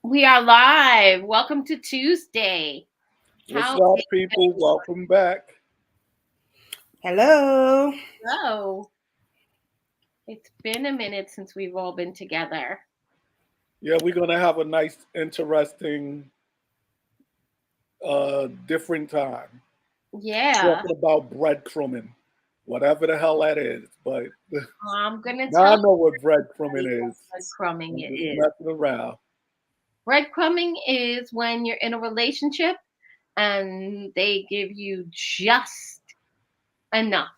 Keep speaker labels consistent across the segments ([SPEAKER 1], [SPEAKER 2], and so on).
[SPEAKER 1] We are live. Welcome to Tuesday.
[SPEAKER 2] What's
[SPEAKER 1] How
[SPEAKER 2] up,
[SPEAKER 1] is
[SPEAKER 2] people? Welcome back.
[SPEAKER 3] Hello.
[SPEAKER 1] hello? It's been a minute since we've all been together.
[SPEAKER 2] Yeah, we're gonna have a nice, interesting, different time
[SPEAKER 1] Yeah.
[SPEAKER 2] talking about breadcrumbing, whatever the hell that is. But
[SPEAKER 1] I'm gonna
[SPEAKER 2] now I
[SPEAKER 1] tell
[SPEAKER 2] know what breadcrumbing
[SPEAKER 1] everybody what
[SPEAKER 2] is.
[SPEAKER 1] breadcrumbing
[SPEAKER 2] I'm
[SPEAKER 1] it
[SPEAKER 2] just
[SPEAKER 1] is.
[SPEAKER 2] messing around.
[SPEAKER 1] Breadcrumbing is when you're in a relationship and they give you just enough.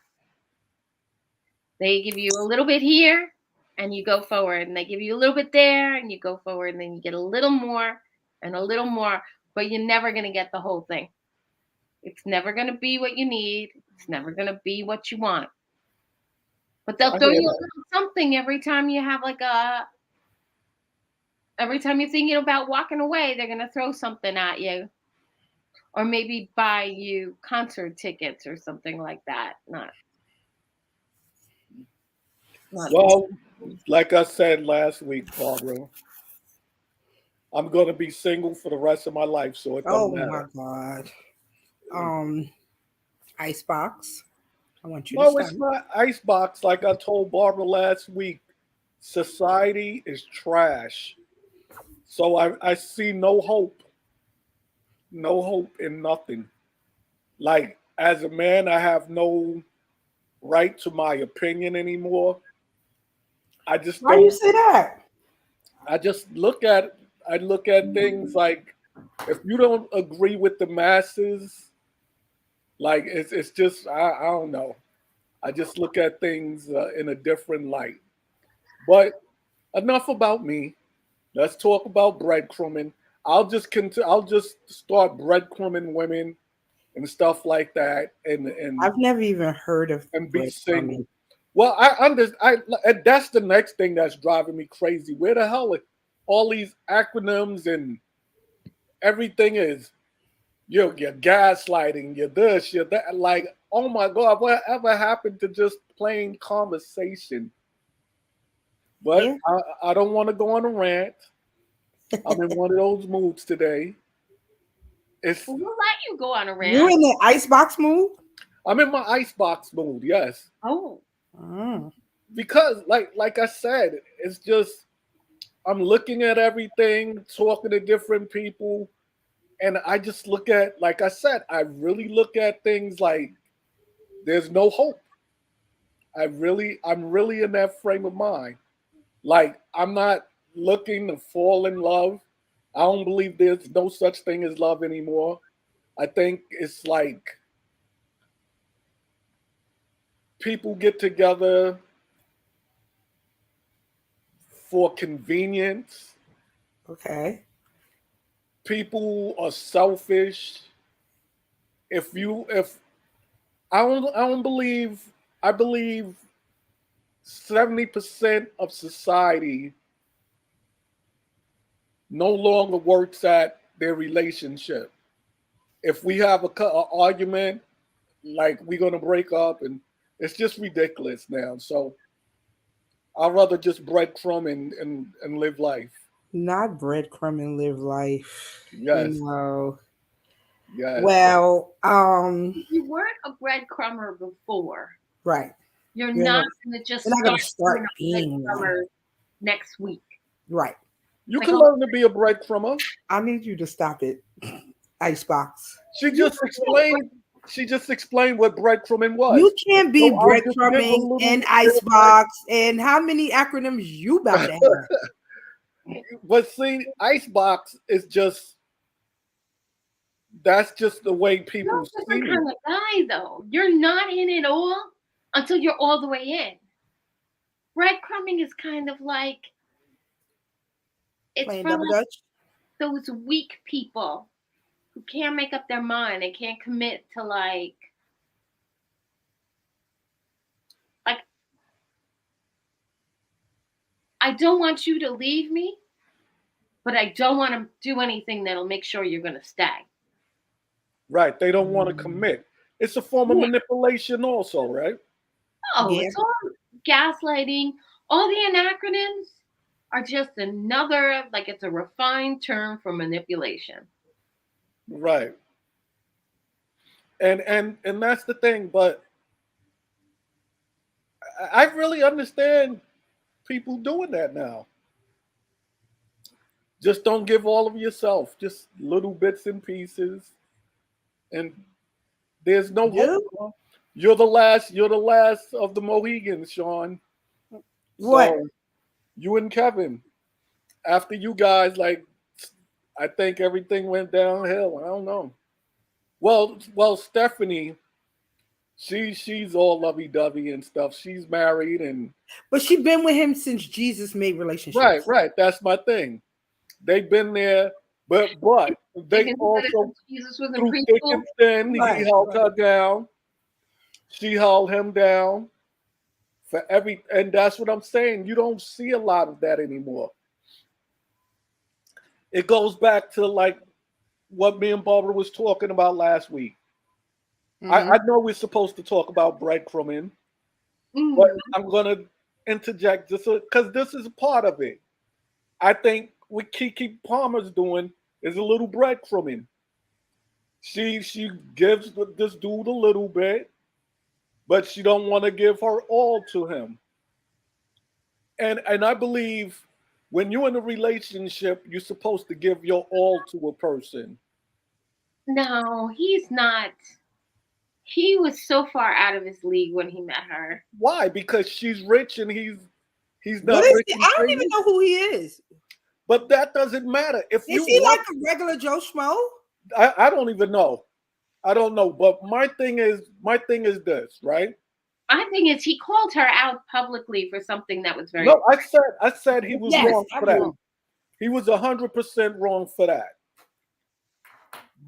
[SPEAKER 1] They give you a little bit here and you go forward, and they give you a little bit there and you go forward, and then you get a little more and a little more, but you're never gonna get the whole thing. It's never going to be what you need. It's never going to be what you want. But they'll
[SPEAKER 2] I
[SPEAKER 1] throw
[SPEAKER 2] hear
[SPEAKER 1] you a
[SPEAKER 2] that.
[SPEAKER 1] little something every time you have every time you're thinking about walking away, they're going to throw something at you. Or maybe buy you concert tickets or something like that. Not
[SPEAKER 2] Well, like I said last week, Barbara, I'm gonna be single for the rest of my life, so it don't
[SPEAKER 3] Oh my
[SPEAKER 2] matter.
[SPEAKER 3] God. Um, Icebox. I want you to
[SPEAKER 2] No,
[SPEAKER 3] stop.
[SPEAKER 2] it's not icebox. Like I told Barbara last week, society is trash. So I see no hope in nothing. Like as a man, I have no right to my opinion anymore. I just
[SPEAKER 3] Why you
[SPEAKER 2] don't.
[SPEAKER 3] say that?
[SPEAKER 2] I just I look at things like if you don't agree with the masses, like it's just I don't know. I just look at things in a different light. But enough about me. Let's talk about breadcrumbing. I'll just start breadcrumbing women and stuff like that,
[SPEAKER 3] I've never even heard of
[SPEAKER 2] and be
[SPEAKER 3] breadcrumbing.
[SPEAKER 2] single. Well, and that's the next thing that's driving me crazy. Where the hell are all these acronyms and everything is? You're gaslighting, you're this, you're that. Like, oh my God, whatever happened to just plain conversation? But
[SPEAKER 3] Yeah.
[SPEAKER 2] I don't want to go on a rant. I'm in one of those moods today. It's
[SPEAKER 1] We'll let you go on a
[SPEAKER 3] You
[SPEAKER 1] rant.
[SPEAKER 3] in the icebox mood?
[SPEAKER 2] I'm in my icebox mood, yes.
[SPEAKER 1] Oh,
[SPEAKER 3] Mm.
[SPEAKER 2] Because like I said, it's just I'm looking at everything, talking to different people, and I just look at, like I said, I really look at things like there's no hope. I'm really in that frame of mind. Like I'm not looking to fall in love. I don't believe there's no such thing as love anymore. I think it's like people get together for convenience.
[SPEAKER 3] Okay.
[SPEAKER 2] People are selfish. If I don't believe I believe 70% of society no longer works at their relationship. If we have a argument, like we're gonna break up, and it's just ridiculous now. So I'd rather just breadcrumb and live life.
[SPEAKER 3] Not breadcrumb and live life. You
[SPEAKER 2] Yes,
[SPEAKER 3] know.
[SPEAKER 2] yes.
[SPEAKER 3] Well,
[SPEAKER 1] you weren't a breadcrumber before.
[SPEAKER 3] right.
[SPEAKER 1] You're
[SPEAKER 3] You're
[SPEAKER 1] not
[SPEAKER 3] not,
[SPEAKER 1] going to
[SPEAKER 3] you're
[SPEAKER 1] just
[SPEAKER 3] not
[SPEAKER 1] start
[SPEAKER 3] gonna
[SPEAKER 1] being
[SPEAKER 3] start
[SPEAKER 1] a
[SPEAKER 3] being one.
[SPEAKER 1] breadcrumber next week.
[SPEAKER 3] Right.
[SPEAKER 2] You
[SPEAKER 1] Like,
[SPEAKER 2] can learn to be a breadcrumber.
[SPEAKER 3] I need you to stop it. Icebox.
[SPEAKER 2] She
[SPEAKER 1] you
[SPEAKER 2] just explained. She just explained what breadcrumbing
[SPEAKER 3] You
[SPEAKER 2] was.
[SPEAKER 3] can't be
[SPEAKER 2] So I'll just give a
[SPEAKER 3] breadcrumbing
[SPEAKER 2] little
[SPEAKER 3] and
[SPEAKER 2] bit of bread.
[SPEAKER 3] icebox and how many acronyms you about to have?
[SPEAKER 2] But see, icebox is just that's just the way
[SPEAKER 1] You're
[SPEAKER 2] people
[SPEAKER 1] a
[SPEAKER 2] see
[SPEAKER 1] different
[SPEAKER 2] me.
[SPEAKER 1] kind of guy, though. You're not in it all until you're all the way in. Breadcrumbing is kind of like it's
[SPEAKER 3] Playing
[SPEAKER 1] for
[SPEAKER 3] double
[SPEAKER 1] like
[SPEAKER 3] dutch.
[SPEAKER 1] those weak people who can't make up their mind and can't commit to like I don't want you to leave me, but I don't want to do anything that'll make sure you're gonna stay.
[SPEAKER 2] Right. They don't want to
[SPEAKER 3] Mm,
[SPEAKER 2] commit. It's a form of
[SPEAKER 1] Yeah.
[SPEAKER 2] manipulation also, right?
[SPEAKER 1] Oh,
[SPEAKER 3] yeah.
[SPEAKER 1] it's all gaslighting. All the acronyms are just another, like, it's a refined term for manipulation.
[SPEAKER 2] Right. And that's the thing, but I really understand people doing that now. Just don't give all of yourself, just little bits and pieces, and there's no hope.
[SPEAKER 3] Yeah.
[SPEAKER 2] You're the last of the Mohegans, Sean.
[SPEAKER 3] What?
[SPEAKER 2] So you and Kevin, after you guys, like, I think everything went downhill. I don't know. Well, Stephanie, she's all lovey dovey and stuff. She's married and
[SPEAKER 3] But she been with him since Jesus made
[SPEAKER 2] right,
[SPEAKER 3] relationships.
[SPEAKER 2] right. That's my thing. They've been there, but
[SPEAKER 1] Like,
[SPEAKER 2] they
[SPEAKER 1] isn't that
[SPEAKER 2] also
[SPEAKER 1] since Jesus was in
[SPEAKER 2] through thick and
[SPEAKER 1] preschool?
[SPEAKER 2] thin, he
[SPEAKER 3] Right,
[SPEAKER 2] held
[SPEAKER 3] right.
[SPEAKER 2] her down. She held him down for every, and that's what I'm saying. You don't see a lot of that anymore. It goes back to like what me and Barbara was talking about last week. I
[SPEAKER 3] Mm-hmm.
[SPEAKER 2] know we're supposed to talk about breadcrumbing, but
[SPEAKER 1] Mm.
[SPEAKER 2] I'm gonna interject just because this is a part of it. I think what Kiki Palmer's doing is a little breadcrumbing. She gives this dude a little bit, but she don't want to give her all to him. And I believe when you're in a relationship, you're supposed to give your all to a person.
[SPEAKER 1] No, he's not. He was so far out of his league when he met her.
[SPEAKER 2] Why? Because she's rich and he's
[SPEAKER 3] What
[SPEAKER 2] not
[SPEAKER 3] is
[SPEAKER 2] rich
[SPEAKER 3] he?
[SPEAKER 2] and
[SPEAKER 3] I don't even
[SPEAKER 2] famous.
[SPEAKER 3] know who he is.
[SPEAKER 2] But that doesn't matter. If
[SPEAKER 3] Is
[SPEAKER 2] you
[SPEAKER 3] he
[SPEAKER 2] want,
[SPEAKER 3] like a regular Joe Schmo?
[SPEAKER 2] I don't even know. I don't know. But my thing is this, right?
[SPEAKER 1] My thing is, he called her out publicly for something that was very.
[SPEAKER 2] No, I said he was
[SPEAKER 3] Yes,
[SPEAKER 2] wrong
[SPEAKER 3] I
[SPEAKER 2] for that.
[SPEAKER 3] do.
[SPEAKER 2] He was 100% wrong for that.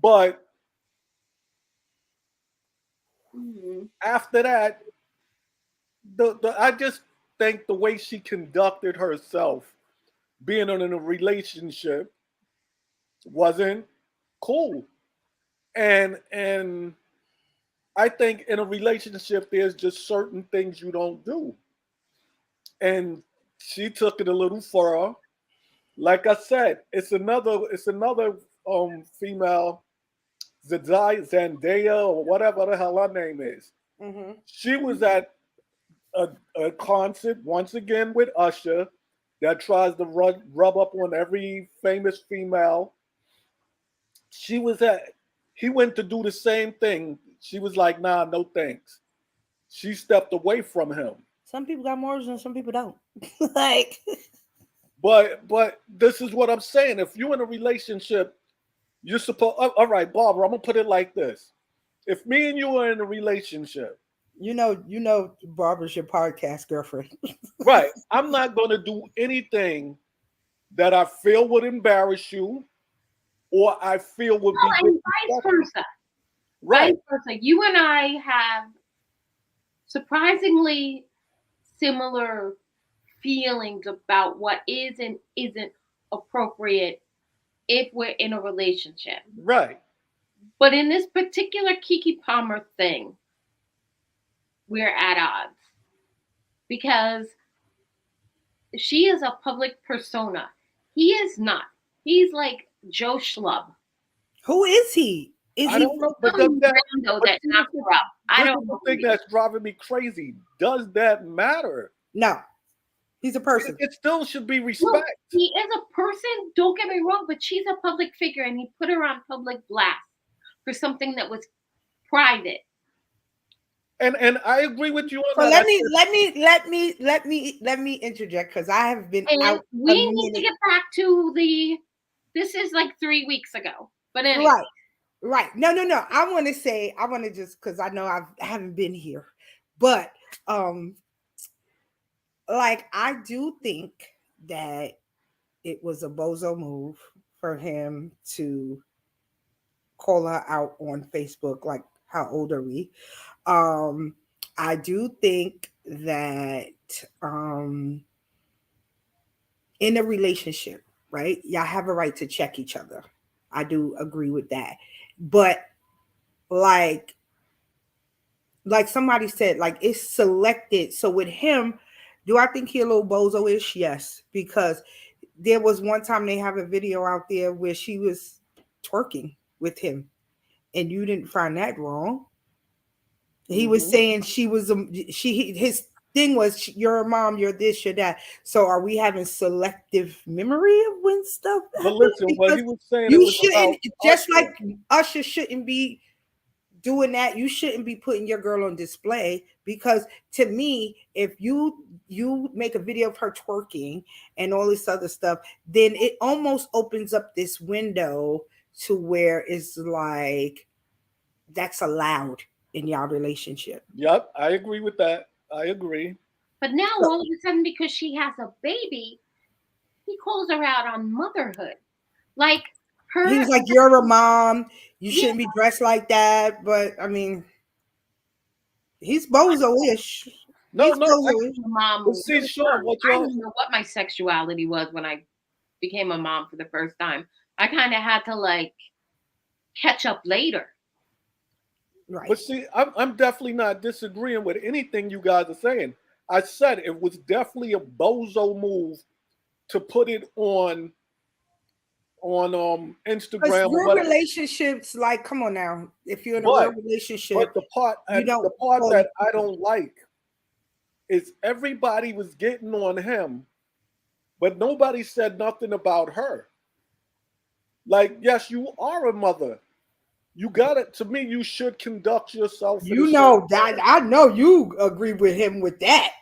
[SPEAKER 2] But
[SPEAKER 1] Mhm.
[SPEAKER 2] after that, the I just think the way she conducted herself, being in a relationship, wasn't cool. And I think in a relationship, there's just certain things you don't do. And she took it a little further. Like I said, it's another female, Zendaya or whatever the hell her name is.
[SPEAKER 3] Mm-hmm.
[SPEAKER 2] She was at a concert once again with Usher that tries to rub up on every famous female. She was at, he went to do the same thing. She was like, nah, no thanks. She stepped away from him.
[SPEAKER 3] Some people got morals and some people don't. Like,
[SPEAKER 2] But this is what I'm saying. If you're in a relationship, you're supposed, all right, Barbara, I'm gonna put it like this. If me and you are in a relationship,
[SPEAKER 3] Barbara's your podcast girlfriend.
[SPEAKER 2] right, I'm not gonna do anything that I feel would embarrass you or I feel would be
[SPEAKER 1] Oh, and vice
[SPEAKER 2] disrespectful.
[SPEAKER 1] versa.
[SPEAKER 2] Right,
[SPEAKER 1] Vice versa. You and I have surprisingly similar feelings about what is and isn't appropriate if we're in a relationship.
[SPEAKER 2] right,
[SPEAKER 1] But in this particular Kiki Palmer thing, we're at odds because she is a public persona. He is not. He's like Joe Schlub.
[SPEAKER 3] Who is he? Is
[SPEAKER 2] I
[SPEAKER 3] he?
[SPEAKER 2] don't know, but does
[SPEAKER 1] Some
[SPEAKER 2] that?
[SPEAKER 1] rando
[SPEAKER 2] But
[SPEAKER 1] that
[SPEAKER 2] see,
[SPEAKER 1] knocked her up. I
[SPEAKER 2] this
[SPEAKER 1] don't
[SPEAKER 2] is the
[SPEAKER 1] know who
[SPEAKER 2] thing
[SPEAKER 1] he is.
[SPEAKER 2] that's driving me crazy. Does that matter?
[SPEAKER 3] No, he's a
[SPEAKER 2] It,
[SPEAKER 3] person.
[SPEAKER 2] it still should be
[SPEAKER 1] No,
[SPEAKER 2] respect.
[SPEAKER 1] he is a person, don't get me wrong, but she's a public figure and he put her on public blast for something that was private.
[SPEAKER 2] And I agree with you on
[SPEAKER 3] So
[SPEAKER 2] that. I said,
[SPEAKER 3] let me interject because I have been
[SPEAKER 1] And
[SPEAKER 3] out
[SPEAKER 1] we
[SPEAKER 3] a
[SPEAKER 1] need to
[SPEAKER 3] minute.
[SPEAKER 1] get back to this is like 3 weeks ago. But anyway,
[SPEAKER 3] Right, right. No. I want to just because I know I haven't been here, but um, like I do think that it was a bozo move for him to call her out on Facebook. Like, how old are we? Um, I do think that um, in a relationship, right? Y'all have a right to check each other. I do agree with that. But like somebody said, like it's selected. So with him, Do I think he a little bozo-ish? Yes, because there was one time they have a video out there where she was twerking with him, and you didn't find that wrong. He was
[SPEAKER 2] Hmm.
[SPEAKER 3] saying she was his thing was you're a mom, you're this, you're that. So are we having selective memory of when stuff
[SPEAKER 2] But
[SPEAKER 3] happened?
[SPEAKER 2] listen, what
[SPEAKER 3] Because
[SPEAKER 2] he was saying, it
[SPEAKER 3] you
[SPEAKER 2] was
[SPEAKER 3] shouldn't,
[SPEAKER 2] about
[SPEAKER 3] just like
[SPEAKER 2] Usher.
[SPEAKER 3] Usher shouldn't be doing that. You shouldn't be putting your girl on display, because to me, if you make a video of her twerking and all this other stuff, then it almost opens up this window to where it's like that's allowed in y'all relationship.
[SPEAKER 2] Yep, I agree with that. I agree.
[SPEAKER 1] But now
[SPEAKER 3] So
[SPEAKER 1] all of a sudden, because she has a baby, he calls her out on motherhood. Like
[SPEAKER 3] he
[SPEAKER 1] her,
[SPEAKER 3] was like, "You're a mom. You
[SPEAKER 1] yeah,
[SPEAKER 3] shouldn't be dressed like that." But I mean, he's bozo-ish.
[SPEAKER 2] No,
[SPEAKER 3] He's
[SPEAKER 2] no,
[SPEAKER 3] bozo-ish.
[SPEAKER 1] a mom
[SPEAKER 2] but
[SPEAKER 1] move. It
[SPEAKER 2] see,
[SPEAKER 1] was
[SPEAKER 2] Sean,
[SPEAKER 1] fun.
[SPEAKER 2] what
[SPEAKER 1] I
[SPEAKER 2] y'all,
[SPEAKER 1] didn't know what my sexuality was when I became a mom for the first time. I kind of had to like catch up later.
[SPEAKER 3] Right.
[SPEAKER 2] but see, I'm definitely not disagreeing with anything you guys are saying. I said it was definitely a bozo move to put it on
[SPEAKER 3] Because
[SPEAKER 2] Instagram or
[SPEAKER 3] real
[SPEAKER 2] whatever.
[SPEAKER 3] relationships, like, come on now. If you're in a real
[SPEAKER 2] But
[SPEAKER 3] relationship,
[SPEAKER 2] but the part
[SPEAKER 3] you
[SPEAKER 2] and the
[SPEAKER 3] don't
[SPEAKER 2] part
[SPEAKER 3] call
[SPEAKER 2] that
[SPEAKER 3] each
[SPEAKER 2] I
[SPEAKER 3] other.
[SPEAKER 2] don't like is everybody was getting on him, but nobody said nothing about her. Like, yes, you are a mother. You got it. To me, you should conduct yourself in a
[SPEAKER 3] You
[SPEAKER 2] certain
[SPEAKER 3] know that
[SPEAKER 2] manner.
[SPEAKER 3] I know you agree with him with that.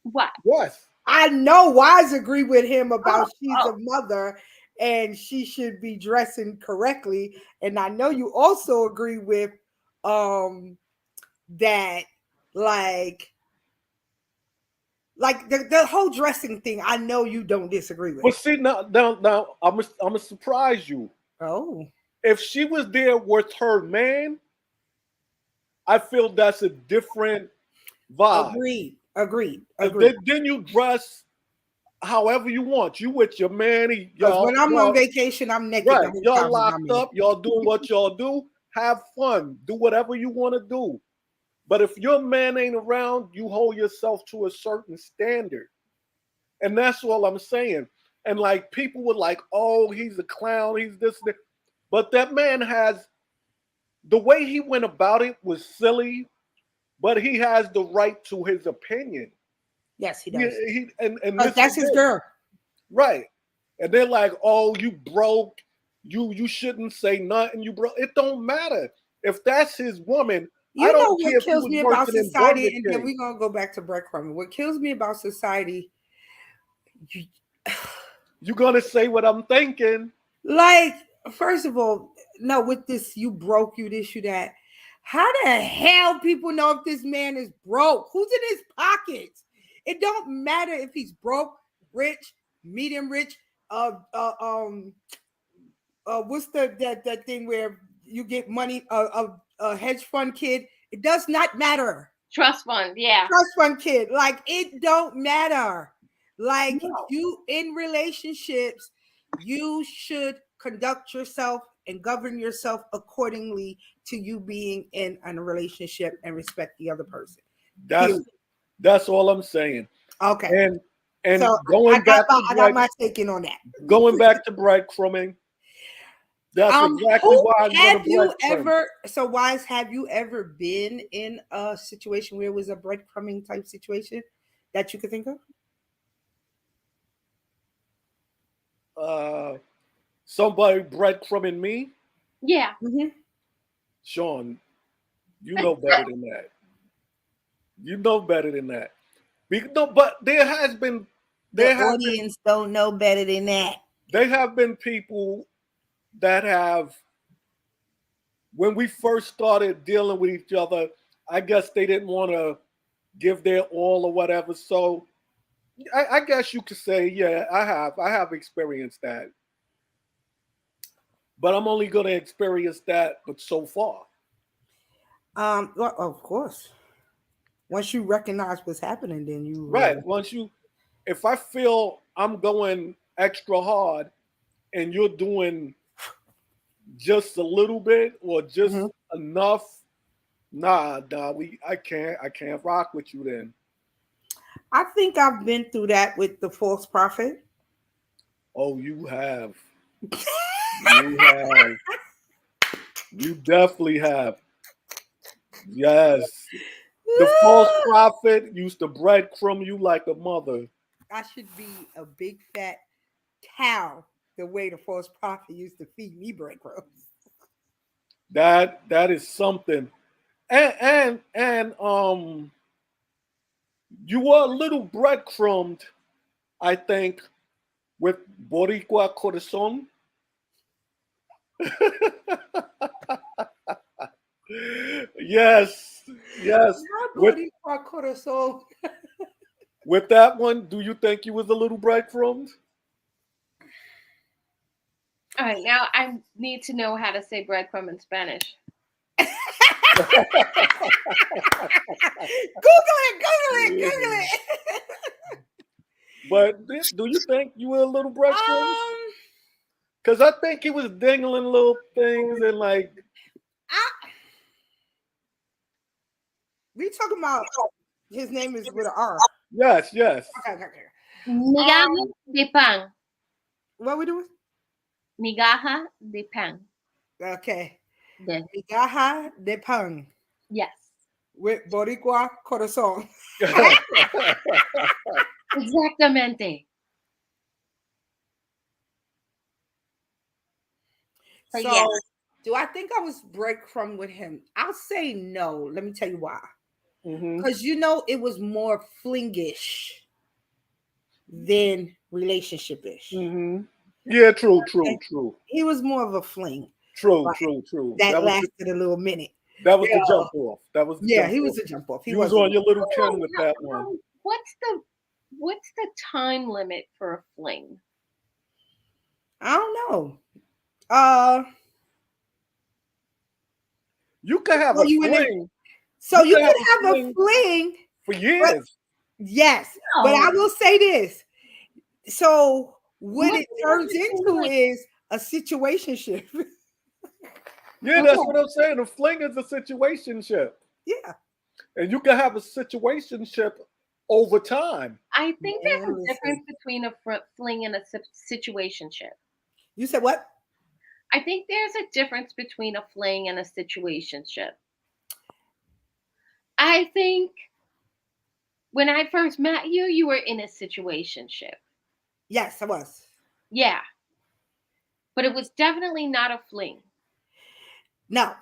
[SPEAKER 1] What?
[SPEAKER 2] Yes.
[SPEAKER 3] I know Wise agree with him
[SPEAKER 1] Oh,
[SPEAKER 3] about she's a
[SPEAKER 1] oh,
[SPEAKER 3] mother and she should be dressing correctly. And I know you also agree with um that like the whole dressing thing. I know you don't disagree with.
[SPEAKER 2] But see, now, I'm gonna surprise you.
[SPEAKER 3] Oh,
[SPEAKER 2] If she was there with her man, I feel that's a different vibe.
[SPEAKER 3] agreed, agreed,
[SPEAKER 2] Because
[SPEAKER 3] agreed.
[SPEAKER 2] then you dress however you want. You with your man,
[SPEAKER 3] Because when I'm on
[SPEAKER 2] y'all,
[SPEAKER 3] vacation, I'm naked the
[SPEAKER 2] right?
[SPEAKER 3] whole
[SPEAKER 2] Y'all
[SPEAKER 3] time with my
[SPEAKER 2] locked
[SPEAKER 3] man.
[SPEAKER 2] up. Y'all doing what y'all do. Have fun. Do whatever you want to do. But if your man ain't around, you hold yourself to a certain standard. And that's all I'm saying. And like people were like, oh, he's a clown, he's this, and that. But that man has the way he went about it was silly, but he has the right to his opinion.
[SPEAKER 3] Yes, he
[SPEAKER 2] He,
[SPEAKER 3] does.
[SPEAKER 2] and
[SPEAKER 3] Because
[SPEAKER 2] this is
[SPEAKER 3] that's his
[SPEAKER 2] it.
[SPEAKER 3] girl.
[SPEAKER 2] Right. And they're like, oh, you broke. You shouldn't say nothing. You broke. It don't matter. If that's his woman, I
[SPEAKER 3] You know
[SPEAKER 2] don't care
[SPEAKER 3] what
[SPEAKER 2] if he
[SPEAKER 3] kills
[SPEAKER 2] was
[SPEAKER 3] me about
[SPEAKER 2] working in Burger
[SPEAKER 3] society, and then
[SPEAKER 2] King.
[SPEAKER 3] we're gonna go back to breadcrumbing. What kills me about society, you,
[SPEAKER 2] You're gonna say what I'm thinking.
[SPEAKER 3] like, first of all, no, with this, you broke, you this, you that. How the hell people know if this man is broke? Who's in his pockets? It don't matter if he's broke, rich, medium rich, uh, uh um, what's that thing where you get money, a hedge fund kid. It does not matter.
[SPEAKER 1] trust fund. Yeah.
[SPEAKER 3] Trust fund kid. Like it don't matter. Like
[SPEAKER 1] No.
[SPEAKER 3] you in relationships, you should conduct yourself and govern yourself accordingly to you being in a relationship and respect the other person.
[SPEAKER 2] That's
[SPEAKER 3] Period.
[SPEAKER 2] that's all I'm saying.
[SPEAKER 3] Okay.
[SPEAKER 2] And
[SPEAKER 3] So
[SPEAKER 2] and
[SPEAKER 3] I got my taking on that.
[SPEAKER 2] going back to breadcrumbing, that's exactly
[SPEAKER 3] Who
[SPEAKER 2] why I'm gonna
[SPEAKER 3] have you
[SPEAKER 2] breadcrumb.
[SPEAKER 3] ever? So, Wise, have you ever been in a situation where it was a breadcrumbing type situation that you could think of?
[SPEAKER 2] Uh, somebody breadcrumbing me,
[SPEAKER 1] Yeah.
[SPEAKER 3] Mm-hmm.
[SPEAKER 2] Sean. You know better than that. You know better than that. No, but
[SPEAKER 3] The
[SPEAKER 2] there have been
[SPEAKER 3] audience don't know better than that.
[SPEAKER 2] there have been people that have when we first started dealing with each other, I guess they didn't want to give their all or whatever. So I guess you could say, yeah, I have experienced that, but I'm only going to experience that, but so far,
[SPEAKER 3] Well, of course. Once you recognize what's happening, then you
[SPEAKER 2] right?
[SPEAKER 3] realize.
[SPEAKER 2] If I feel I'm going extra hard and you're doing just a little bit or just
[SPEAKER 3] Mhm.
[SPEAKER 2] enough, nah, I can't rock with you then.
[SPEAKER 3] I think I've been through that with the false prophet.
[SPEAKER 2] Oh, you have. You have. You definitely have. Yes. The false prophet used to breadcrumb you like a mother.
[SPEAKER 3] I should be a big fat cow the way the false prophet used to feed me breadcrumbs.
[SPEAKER 2] That is something. And you were a little breadcrumbed, I think, with Boricua Corazon. Yes, yes.
[SPEAKER 3] My
[SPEAKER 2] With
[SPEAKER 3] body, my corazón.
[SPEAKER 2] with that one, do you think you was a little breadcrumbed?
[SPEAKER 1] All right, now I need to know how to say breadcrumb in Spanish.
[SPEAKER 3] Google it, Google it, Google it.
[SPEAKER 2] But do you think you were a little breadcrumbed?
[SPEAKER 3] um,
[SPEAKER 2] Because I think he was dingling little things and like,
[SPEAKER 3] I, we talking about his name is with an R.
[SPEAKER 2] yes, yes.
[SPEAKER 3] Okay, okay, okay.
[SPEAKER 1] Migaja de pan.
[SPEAKER 3] What we doing?
[SPEAKER 1] Migaja de pan.
[SPEAKER 3] Okay.
[SPEAKER 1] Yes.
[SPEAKER 3] Migaja de pan
[SPEAKER 1] Yes.
[SPEAKER 3] with Boricua corazón.
[SPEAKER 1] Exactamente. So
[SPEAKER 3] So,
[SPEAKER 1] yes.
[SPEAKER 3] do I think I was breadcrumb with him? I'll say no. Let me tell you why.
[SPEAKER 2] Hmm.
[SPEAKER 3] Because it was more flingish than relationship-ish.
[SPEAKER 2] Hmm. Yeah, true, true,
[SPEAKER 3] Okay?
[SPEAKER 2] true.
[SPEAKER 3] He was more of a fling.
[SPEAKER 2] True,
[SPEAKER 3] Like,
[SPEAKER 2] true, true.
[SPEAKER 3] that lasted a little minute.
[SPEAKER 2] That was
[SPEAKER 3] Yeah.
[SPEAKER 2] the jump off. That was the
[SPEAKER 3] Yeah,
[SPEAKER 2] jump
[SPEAKER 3] he
[SPEAKER 2] off.
[SPEAKER 3] was a jump off. He
[SPEAKER 2] You was
[SPEAKER 3] wasn't.
[SPEAKER 2] on your little
[SPEAKER 1] Oh,
[SPEAKER 2] Ken with that one.
[SPEAKER 1] what's the time limit for a fling?
[SPEAKER 3] I don't know. Uh,
[SPEAKER 2] You could have
[SPEAKER 3] so
[SPEAKER 2] a
[SPEAKER 3] you in it.
[SPEAKER 2] fling.
[SPEAKER 3] So
[SPEAKER 2] You
[SPEAKER 3] you
[SPEAKER 2] could have
[SPEAKER 3] could
[SPEAKER 2] a
[SPEAKER 3] have a
[SPEAKER 2] fling
[SPEAKER 3] fling,
[SPEAKER 2] for
[SPEAKER 3] but
[SPEAKER 2] years.
[SPEAKER 3] yes. But I
[SPEAKER 1] No.
[SPEAKER 3] will say this. So what
[SPEAKER 1] What
[SPEAKER 3] it turns into is a situationship.
[SPEAKER 2] Yeah, that's what I'm saying. A fling is a situationship.
[SPEAKER 3] Yeah.
[SPEAKER 2] And you can have a situationship over time.
[SPEAKER 1] I think
[SPEAKER 3] Man,
[SPEAKER 1] there's a
[SPEAKER 3] listen.
[SPEAKER 1] difference between a fling and a situationship.
[SPEAKER 3] You said what?
[SPEAKER 1] I think there's a difference between a fling and a situationship. I think when I first met you, you were in a situationship.
[SPEAKER 3] Yes, I was.
[SPEAKER 1] Yeah. But it was definitely not a fling.
[SPEAKER 3] No,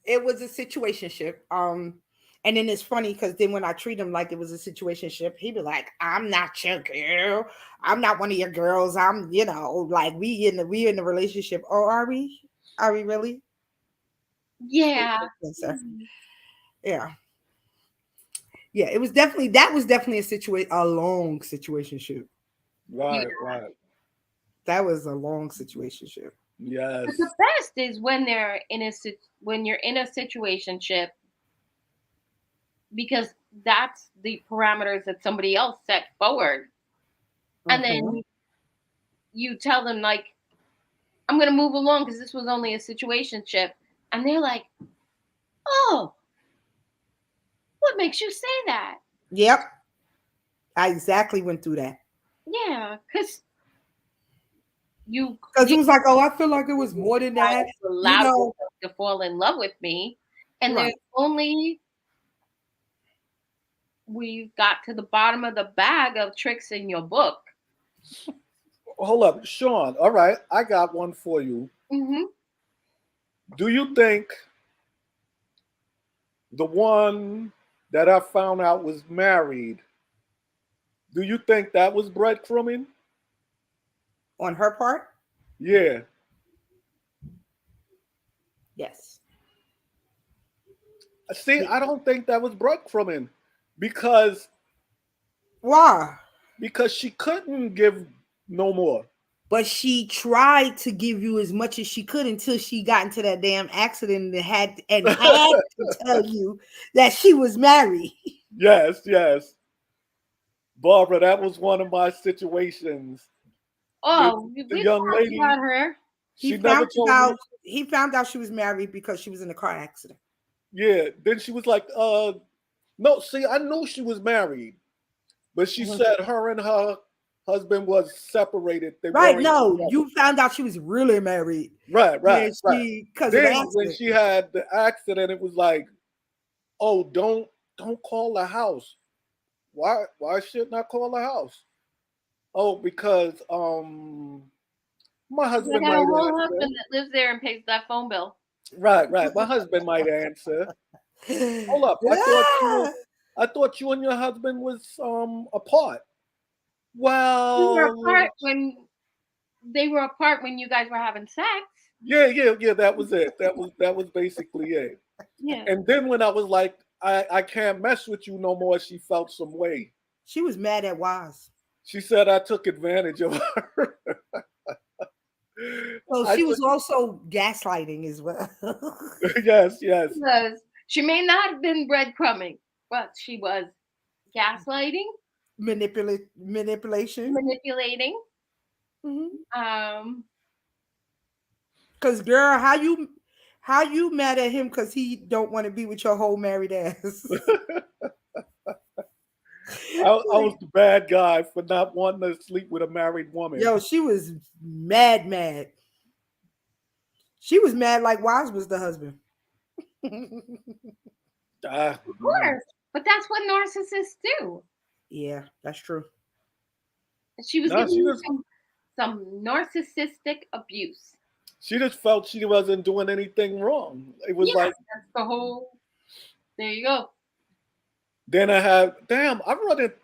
[SPEAKER 3] it was a situationship. And then it's funny because then when I treat him like it was a situationship, he be like, "I'm not your girl. I'm not one of your girls. I'm, like we in the relationship. Oh, are we? Are we really?
[SPEAKER 1] Yeah.
[SPEAKER 3] Yes, sir. Yeah, yeah. That was definitely a long situationship.
[SPEAKER 1] Yeah.
[SPEAKER 2] Right, right.
[SPEAKER 3] That was a long situationship.
[SPEAKER 2] Yes.
[SPEAKER 1] But the best is when when you're in a situationship, because that's the parameters that somebody else set forward, and
[SPEAKER 3] Mhm.
[SPEAKER 1] then you tell them like, I'm going to move along because this was only a situationship, and they're like, oh, what makes you say that?
[SPEAKER 3] Yep, I exactly went through that.
[SPEAKER 1] Yeah, because you
[SPEAKER 3] Because it
[SPEAKER 1] you
[SPEAKER 3] was like, oh, I feel like it was more than that. You
[SPEAKER 1] allowed
[SPEAKER 3] know,
[SPEAKER 1] yourself to fall in love with me, and
[SPEAKER 3] right.
[SPEAKER 1] there's only we got to the bottom of the bag of tricks in your book.
[SPEAKER 2] Hold up, Sean. All right, I got one for you.
[SPEAKER 1] Hmm.
[SPEAKER 2] Do you think the one that I found out was married, do you think that was breadcrumbing?
[SPEAKER 3] On her part,
[SPEAKER 2] Yeah.
[SPEAKER 3] yes.
[SPEAKER 2] See, I don't think that was breadcrumbing because
[SPEAKER 3] Why?
[SPEAKER 2] because she couldn't give no more.
[SPEAKER 3] But she tried to give you as much as she could until she got into that damn accident and had to tell you that she was married.
[SPEAKER 2] Yes, yes. Barbara, that was one of my situations. The,
[SPEAKER 1] Oh,
[SPEAKER 2] the
[SPEAKER 1] we've
[SPEAKER 2] young
[SPEAKER 1] talked
[SPEAKER 2] lady,
[SPEAKER 1] about her.
[SPEAKER 3] He
[SPEAKER 2] she never
[SPEAKER 3] found
[SPEAKER 2] told me.
[SPEAKER 3] out he found out she was married because she was in a car accident.
[SPEAKER 2] Yeah. Then she was like, no, see, I knew she was married. but she
[SPEAKER 3] Mhm.
[SPEAKER 2] said her and her husband was separated. They
[SPEAKER 3] Right.
[SPEAKER 2] weren't
[SPEAKER 3] No,
[SPEAKER 2] together.
[SPEAKER 3] you found out she was really married
[SPEAKER 2] Right, right,
[SPEAKER 3] when
[SPEAKER 2] right.
[SPEAKER 3] she, because of the
[SPEAKER 2] Then when
[SPEAKER 3] accident.
[SPEAKER 2] she had the accident, it was like, oh, don't call the house. Why shouldn't I call the house? Oh, because my
[SPEAKER 1] I
[SPEAKER 2] husband
[SPEAKER 1] got a
[SPEAKER 2] might
[SPEAKER 1] whole
[SPEAKER 2] answer.
[SPEAKER 1] husband that lives there and pays that phone bill.
[SPEAKER 2] Right, right. My husband might answer. Hold up.
[SPEAKER 3] Yeah.
[SPEAKER 2] I thought you and your husband was apart.
[SPEAKER 1] We were
[SPEAKER 2] Well,
[SPEAKER 1] apart when they were apart when you guys were having sex.
[SPEAKER 2] yeah, yeah, yeah, that was it. That was basically it.
[SPEAKER 1] Yeah.
[SPEAKER 2] And then when I was like, I can't mess with you no more, she felt some way.
[SPEAKER 3] She was mad at Wise.
[SPEAKER 2] She said I took advantage of her.
[SPEAKER 3] So
[SPEAKER 2] I
[SPEAKER 3] she
[SPEAKER 2] took
[SPEAKER 3] was also gaslighting as well.
[SPEAKER 2] yes, yes.
[SPEAKER 1] Was she may not have been breadcrumbing, but she was gaslighting,
[SPEAKER 3] Manipulation.
[SPEAKER 1] manipulating.
[SPEAKER 3] Mhm.
[SPEAKER 1] Um,
[SPEAKER 3] Cause girl, how you mad at him because he don't want to be with your whole married ass?
[SPEAKER 2] I was the bad guy for not wanting to sleep with a married woman.
[SPEAKER 3] Yo, she was mad. She was mad like Wise was the husband.
[SPEAKER 2] Ah,
[SPEAKER 1] of course, but that's what narcissists do.
[SPEAKER 3] Yeah, that's true.
[SPEAKER 1] She was
[SPEAKER 2] no,
[SPEAKER 1] giving you some narcissistic abuse.
[SPEAKER 2] she just felt she wasn't doing anything wrong. It was
[SPEAKER 1] Yeah,
[SPEAKER 2] like
[SPEAKER 1] that's the whole. There you go.
[SPEAKER 2] then I had damn, I run it.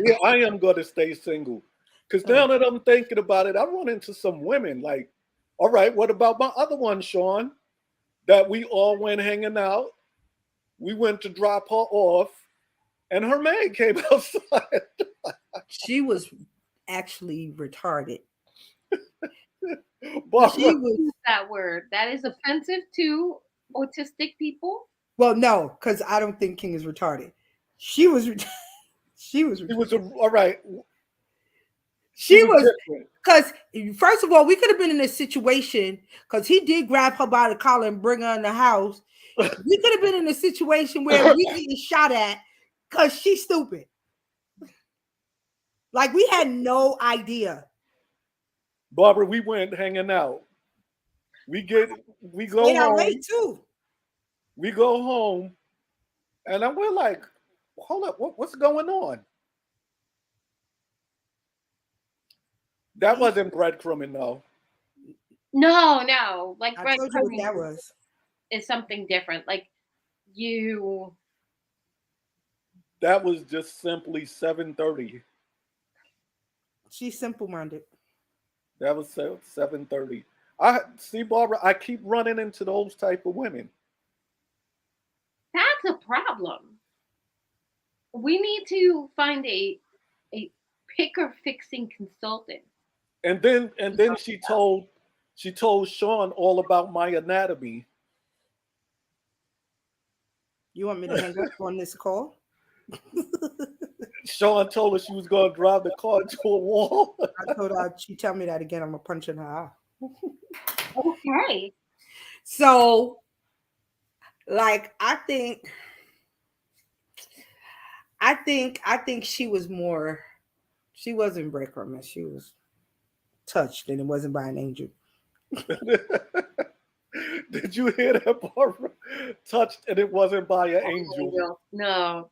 [SPEAKER 2] Yeah, I am gonna stay single. Cause
[SPEAKER 3] Oh,
[SPEAKER 2] now that I'm thinking about it, I run into some women like, all right, what about my other one, Sean? That we all went hanging out. We went to drop her off, and her maid came outside.
[SPEAKER 3] she was actually retarded. She
[SPEAKER 2] Barbara,
[SPEAKER 3] was
[SPEAKER 1] Use that word. That is offensive to autistic people.
[SPEAKER 3] well, no, because I don't think King is retarded. She was she was
[SPEAKER 2] she was a, all right. She
[SPEAKER 3] she
[SPEAKER 2] was
[SPEAKER 3] was
[SPEAKER 2] different.
[SPEAKER 3] because first of all, we could have been in a situation because he did grab her by the collar and bring her in the house. We could have been in a situation where we getting shot at because she's stupid. Like we had no idea.
[SPEAKER 2] Barbara, we went hanging out. We get, we go
[SPEAKER 3] Stayed out late
[SPEAKER 2] home.
[SPEAKER 3] too.
[SPEAKER 2] We go home, and then we're like, hold up, what's going on? That
[SPEAKER 3] See,
[SPEAKER 2] wasn't breadcrumbing, though.
[SPEAKER 1] No, no. Like
[SPEAKER 3] I told you what
[SPEAKER 1] breadcrumbing
[SPEAKER 3] that was.
[SPEAKER 1] is something different. Like you.
[SPEAKER 2] That was just simply 7:30.
[SPEAKER 3] She's simple minded.
[SPEAKER 2] That was 7:30. I see, Barbara. I keep running into those type of women.
[SPEAKER 1] That's a problem. We need to find a picker fixing consultant.
[SPEAKER 2] And then she told Sean all about my anatomy.
[SPEAKER 3] You want me to hang up on this call?
[SPEAKER 2] Sean told her she was going to drive the car into a wall.
[SPEAKER 3] I told her she tell me that again, I'm gonna punch in her eye.
[SPEAKER 1] Okay.
[SPEAKER 3] So, like, I think she was more. She wasn't breadcrumbing. She was touched, and it wasn't by an angel.
[SPEAKER 2] Did you hear that, Barbara? Touched and it wasn't by an angel.
[SPEAKER 1] No,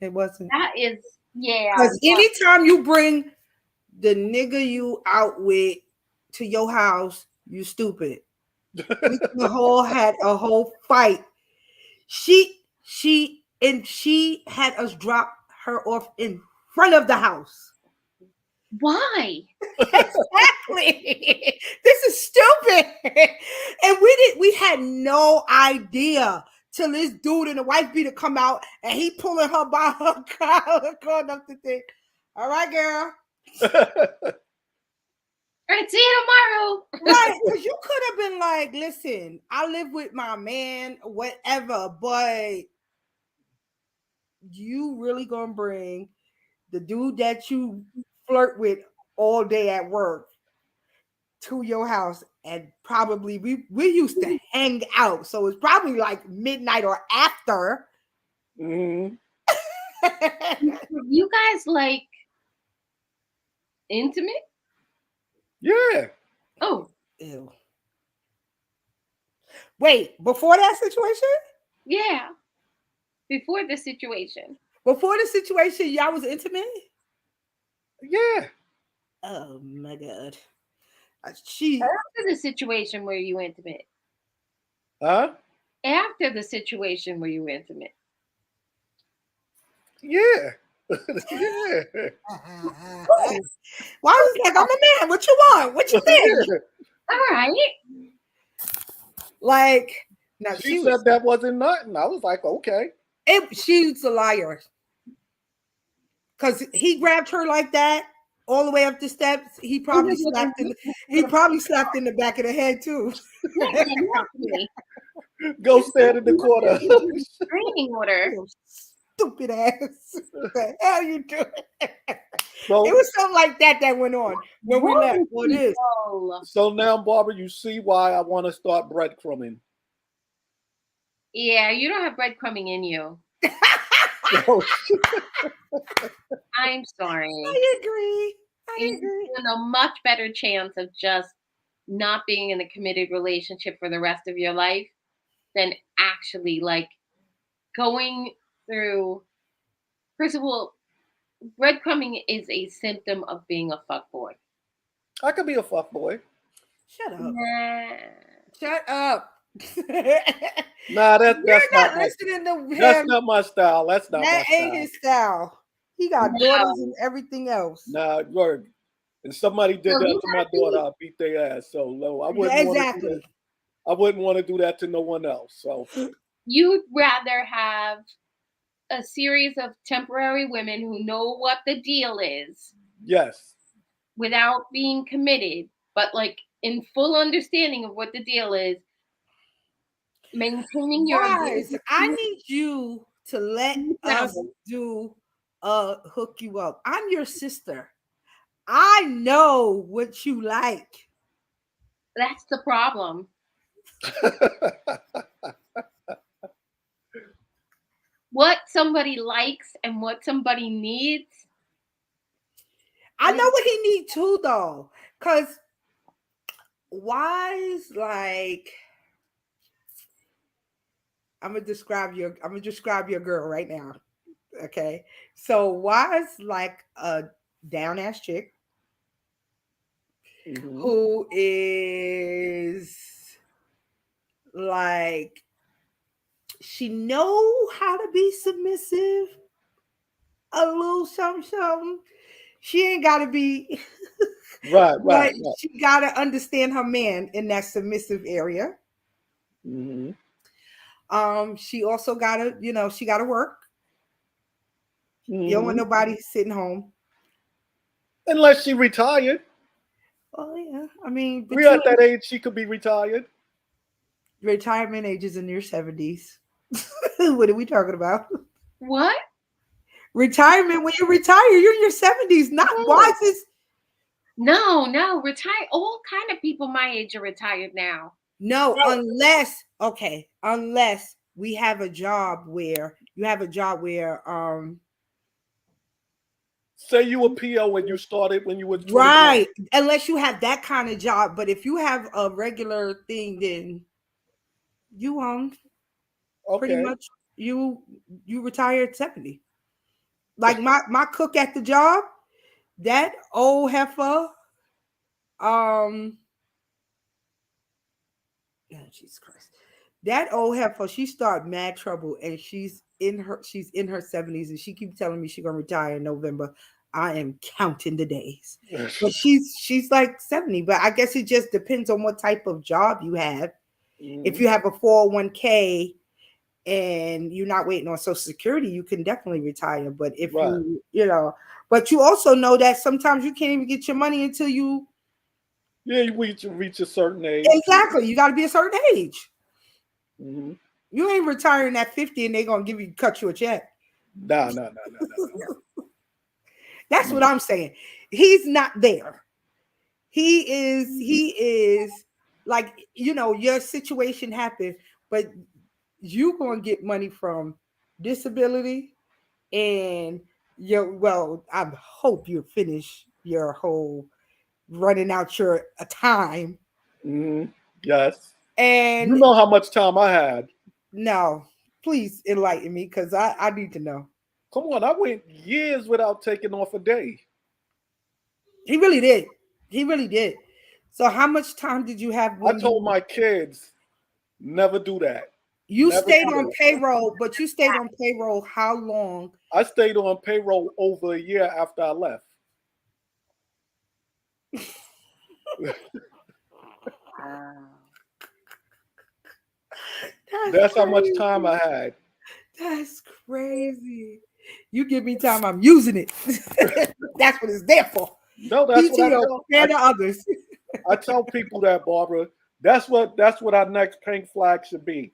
[SPEAKER 3] It wasn't.
[SPEAKER 1] that is yeah.
[SPEAKER 3] Because anytime you bring the nigga you out with to your house, you stupid. We whole had a whole fight. She had us drop her off in front of the house.
[SPEAKER 1] Why?
[SPEAKER 3] Exactly. This is stupid. And we had no idea till this dude and the wife beater come out and he pulling her by her collar, going up the thing. All right, girl.
[SPEAKER 1] All right, see you tomorrow.
[SPEAKER 3] Right, because you could have been like, listen, I live with my man, whatever, but you really gonna bring the dude that you flirt with all day at work to your house, and probably we used to hang out, so it's probably like midnight or after.
[SPEAKER 2] Mhm.
[SPEAKER 1] You guys like intimate?
[SPEAKER 2] Yeah.
[SPEAKER 1] Oh,
[SPEAKER 3] Ew. Wait, before that situation?
[SPEAKER 1] yeah. Before the situation.
[SPEAKER 3] Before the situation, y'all was intimate?
[SPEAKER 2] Yeah.
[SPEAKER 3] Oh my god. She
[SPEAKER 1] After the situation were you intimate?
[SPEAKER 2] Huh?
[SPEAKER 1] After the situation were you intimate?
[SPEAKER 2] Yeah. Yeah.
[SPEAKER 1] Oh,
[SPEAKER 3] why was like, I'm a man. What you want? What you think?
[SPEAKER 2] Yeah.
[SPEAKER 1] all right.
[SPEAKER 3] Like, no,
[SPEAKER 2] She
[SPEAKER 3] she was
[SPEAKER 2] said that wasn't nothing. I was like, okay.
[SPEAKER 3] she's a liar. Cause he grabbed her like that all the way up the steps. He probably slapped in the back of the head too.
[SPEAKER 1] Yeah, not me.
[SPEAKER 2] Go stand in the corner.
[SPEAKER 1] Training order.
[SPEAKER 3] You stupid ass. What the hell you doing? It
[SPEAKER 2] so
[SPEAKER 3] was something like that that went on when we left.
[SPEAKER 1] Wrong
[SPEAKER 3] What is?
[SPEAKER 1] people.
[SPEAKER 2] so now, Barbara, you see why I want to start breadcrumbing.
[SPEAKER 1] Yeah, you don't have breadcrumbing in you.
[SPEAKER 2] Oh,
[SPEAKER 1] I'm sorry.
[SPEAKER 3] I agree. I
[SPEAKER 1] You
[SPEAKER 3] agree.
[SPEAKER 1] stand a much better chance of just not being in a committed relationship for the rest of your life than actually like going through. First of all, breadcrumbing is a symptom of being a fuckboy.
[SPEAKER 2] I could be a fuck boy.
[SPEAKER 3] Shut up.
[SPEAKER 1] Nah.
[SPEAKER 3] Shut up.
[SPEAKER 2] Nah,
[SPEAKER 3] You're not listening to
[SPEAKER 2] that's
[SPEAKER 3] him.
[SPEAKER 2] not my style. That's not my
[SPEAKER 3] That ain't
[SPEAKER 2] style.
[SPEAKER 3] his style. He got daughters
[SPEAKER 1] No.
[SPEAKER 3] and everything else.
[SPEAKER 2] Nah, word. And somebody did
[SPEAKER 1] No,
[SPEAKER 2] that
[SPEAKER 1] you
[SPEAKER 2] to my
[SPEAKER 1] gotta
[SPEAKER 2] daughter,
[SPEAKER 1] be.
[SPEAKER 2] I'll beat their ass. So no, I wouldn't want to do that.
[SPEAKER 3] Exactly.
[SPEAKER 2] I wouldn't want to do that to no one else. So
[SPEAKER 1] You'd rather have a series of temporary women who know what the deal is
[SPEAKER 2] yes.
[SPEAKER 1] without being committed, but like in full understanding of what the deal is, maintaining your
[SPEAKER 3] Wise,
[SPEAKER 1] ability
[SPEAKER 3] I
[SPEAKER 1] to
[SPEAKER 3] need you to let
[SPEAKER 1] be
[SPEAKER 3] us
[SPEAKER 1] accountable.
[SPEAKER 3] do hook you up. I'm your sister. I know what you like.
[SPEAKER 1] That's the problem. What somebody likes and what somebody needs.
[SPEAKER 3] I know
[SPEAKER 1] Like,
[SPEAKER 3] what he need too though. Cause Wise, like I'm gonna describe your girl right now. Okay. So Wise like a down ass chick
[SPEAKER 2] hmm
[SPEAKER 3] who is like she know how to be submissive a little something something. She ain't gotta be
[SPEAKER 2] Right, right,
[SPEAKER 3] but
[SPEAKER 2] right.
[SPEAKER 3] she gotta understand her man in that submissive area.
[SPEAKER 2] hmm
[SPEAKER 3] She also gotta, she gotta work. You don't want
[SPEAKER 2] hmm
[SPEAKER 3] nobody sitting home.
[SPEAKER 2] Unless she retired.
[SPEAKER 3] Oh yeah. I mean, but
[SPEAKER 2] We
[SPEAKER 3] you
[SPEAKER 2] at that age she could be retired.
[SPEAKER 3] retirement age is in your 70s. What are we talking about?
[SPEAKER 1] what?
[SPEAKER 3] Retirement when you retire, you're in your 70s. Not
[SPEAKER 1] No.
[SPEAKER 3] Wise is
[SPEAKER 1] No, no. Retire. All kind of people my age are retired now.
[SPEAKER 3] no, unless we have a job where you have a job where
[SPEAKER 2] Say you were PO when you started when you were 21.
[SPEAKER 3] right, unless you have that kind of job. But if you have a regular thing, then you pretty
[SPEAKER 2] Okay.
[SPEAKER 3] much you retire at 70. Like my cook at the job, that old heifer, um, oh, Jesus Christ. That old heifer, she started mad trouble and she's in her 70s and she keeps telling me she's gonna retire in November. I am counting the days. But she's like 70, but I guess it just depends on what type of job you have. If
[SPEAKER 2] hmm
[SPEAKER 3] you have a 401k and you're not waiting on Social Security, you can definitely retire. But if
[SPEAKER 2] Right.
[SPEAKER 3] but you also know that sometimes you can't even get your money until you
[SPEAKER 2] Yeah, you reach a certain age.
[SPEAKER 3] exactly. You got to be a certain age.
[SPEAKER 2] hmm
[SPEAKER 3] You ain't retiring at 50 and they're gonna cut you a check.
[SPEAKER 2] Nah, nah, nah, nah, nah,
[SPEAKER 3] That's
[SPEAKER 2] nah.
[SPEAKER 3] what I'm saying. He's not there. He is like, your situation happened, but you gonna get money from disability, and I hope you finish your whole running out your time.
[SPEAKER 2] Hmm. Yes. You
[SPEAKER 3] And
[SPEAKER 2] know how much time I had.
[SPEAKER 3] no, please enlighten me because I need to know.
[SPEAKER 2] Come on, I went years without taking off a day.
[SPEAKER 3] He really did. He really did. So how much time did you have
[SPEAKER 2] I
[SPEAKER 3] when
[SPEAKER 2] told
[SPEAKER 3] you
[SPEAKER 2] my kids, never do that.
[SPEAKER 3] you
[SPEAKER 2] Never
[SPEAKER 3] stayed
[SPEAKER 2] do
[SPEAKER 3] on
[SPEAKER 2] that.
[SPEAKER 3] payroll, but you stayed on payroll how long?
[SPEAKER 2] I stayed on payroll over a year after I left.
[SPEAKER 1] Wow.
[SPEAKER 3] That's
[SPEAKER 2] That's how much time
[SPEAKER 3] crazy.
[SPEAKER 2] I had.
[SPEAKER 3] That's crazy. You give me time, I'm using it. That's what it's there for.
[SPEAKER 2] No, that's what I
[SPEAKER 3] PTO,
[SPEAKER 2] tell.
[SPEAKER 3] prepare the others.
[SPEAKER 2] I tell people that, Barbara. That's what our next pink flag should be,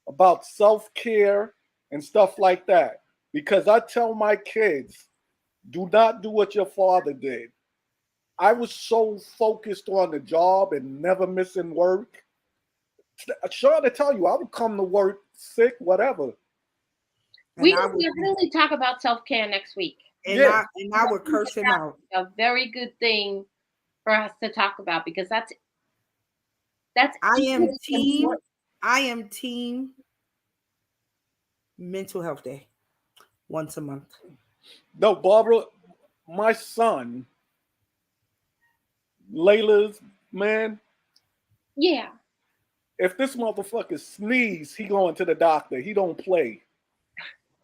[SPEAKER 2] about self care and stuff like that. Because I tell my kids, do not do what your father did. I was so focused on the job and never missing work. Sure, to tell you, I would come to work sick, whatever.
[SPEAKER 3] And
[SPEAKER 1] We
[SPEAKER 3] I
[SPEAKER 1] will
[SPEAKER 3] would be
[SPEAKER 1] definitely talk about self care next week.
[SPEAKER 3] and
[SPEAKER 2] Yeah,
[SPEAKER 3] I would curse him out.
[SPEAKER 1] A very good thing for us to talk about because that's
[SPEAKER 3] I
[SPEAKER 1] equally
[SPEAKER 3] am team.
[SPEAKER 1] important.
[SPEAKER 3] I am team mental health day once a month.
[SPEAKER 2] no, Barbara, my son, Layla's man.
[SPEAKER 1] Yeah.
[SPEAKER 2] If this motherfucker sneeze, he going to the doctor. He don't play.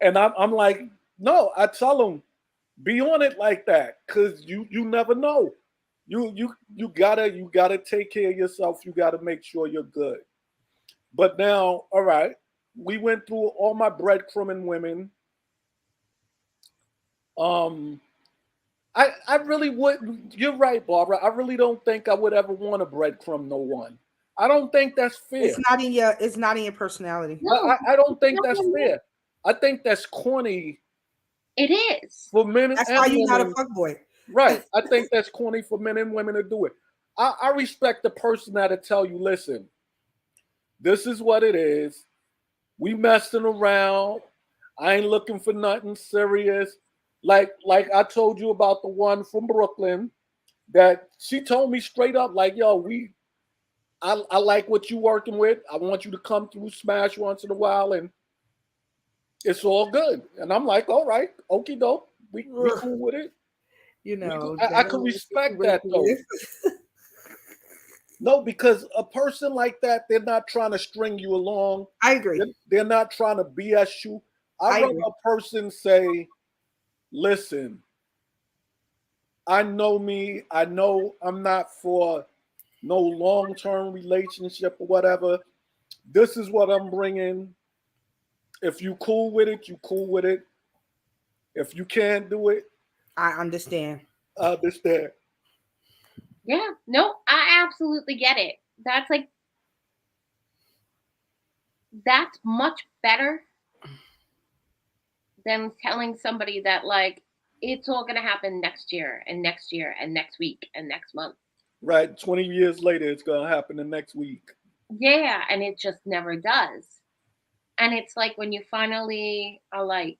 [SPEAKER 2] And I'm like, no. I tell him, be on it like that, cause you never know. You gotta take care of yourself. You gotta make sure you're good. But now, all right, we went through all my breadcrumbing women. Um, I really wouldn't. You're right, Barbara. I really don't think I would ever want to breadcrumb no one. I don't think that's fair.
[SPEAKER 3] It's not in your personality.
[SPEAKER 2] I,
[SPEAKER 1] No,
[SPEAKER 2] I, I don't think that's
[SPEAKER 1] definitely.
[SPEAKER 2] fair. I think that's corny
[SPEAKER 1] It is.
[SPEAKER 2] for men
[SPEAKER 3] That's
[SPEAKER 2] and
[SPEAKER 3] why you're not a
[SPEAKER 2] women.
[SPEAKER 3] fuckboy.
[SPEAKER 2] Right. I think that's corny for men and women to do it. I respect the person that'll tell you, listen, this is what it is. We messing around. I ain't looking for nothing serious. Like I told you about the one from Brooklyn that she told me straight up, like, yo, I like what you working with. I want you to come through Smash once in a while and it's all good. And I'm like, all right, okie doke. We
[SPEAKER 3] Ugh,
[SPEAKER 2] cool with it. I
[SPEAKER 3] that
[SPEAKER 2] could
[SPEAKER 3] old
[SPEAKER 2] respect that
[SPEAKER 3] situation
[SPEAKER 2] though.
[SPEAKER 3] is.
[SPEAKER 2] No, because a person like that, they're not trying to string you along.
[SPEAKER 3] I agree.
[SPEAKER 2] They're not trying to BS you. I'd
[SPEAKER 3] I
[SPEAKER 2] rather
[SPEAKER 3] agree.
[SPEAKER 2] a person say, listen, I know me. I know I'm not for no long term relationship or whatever. This is what I'm bringing. If you cool with it, you cool with it. If you can't do it,
[SPEAKER 3] I understand.
[SPEAKER 2] I understand.
[SPEAKER 1] Yeah. No, I absolutely get it. That's much better than telling somebody that like it's all gonna happen next year and next year and next week and next month.
[SPEAKER 2] Right. 20 years later, it's going to happen the next week.
[SPEAKER 1] Yeah, and it just never does. And it's like when you finally are like,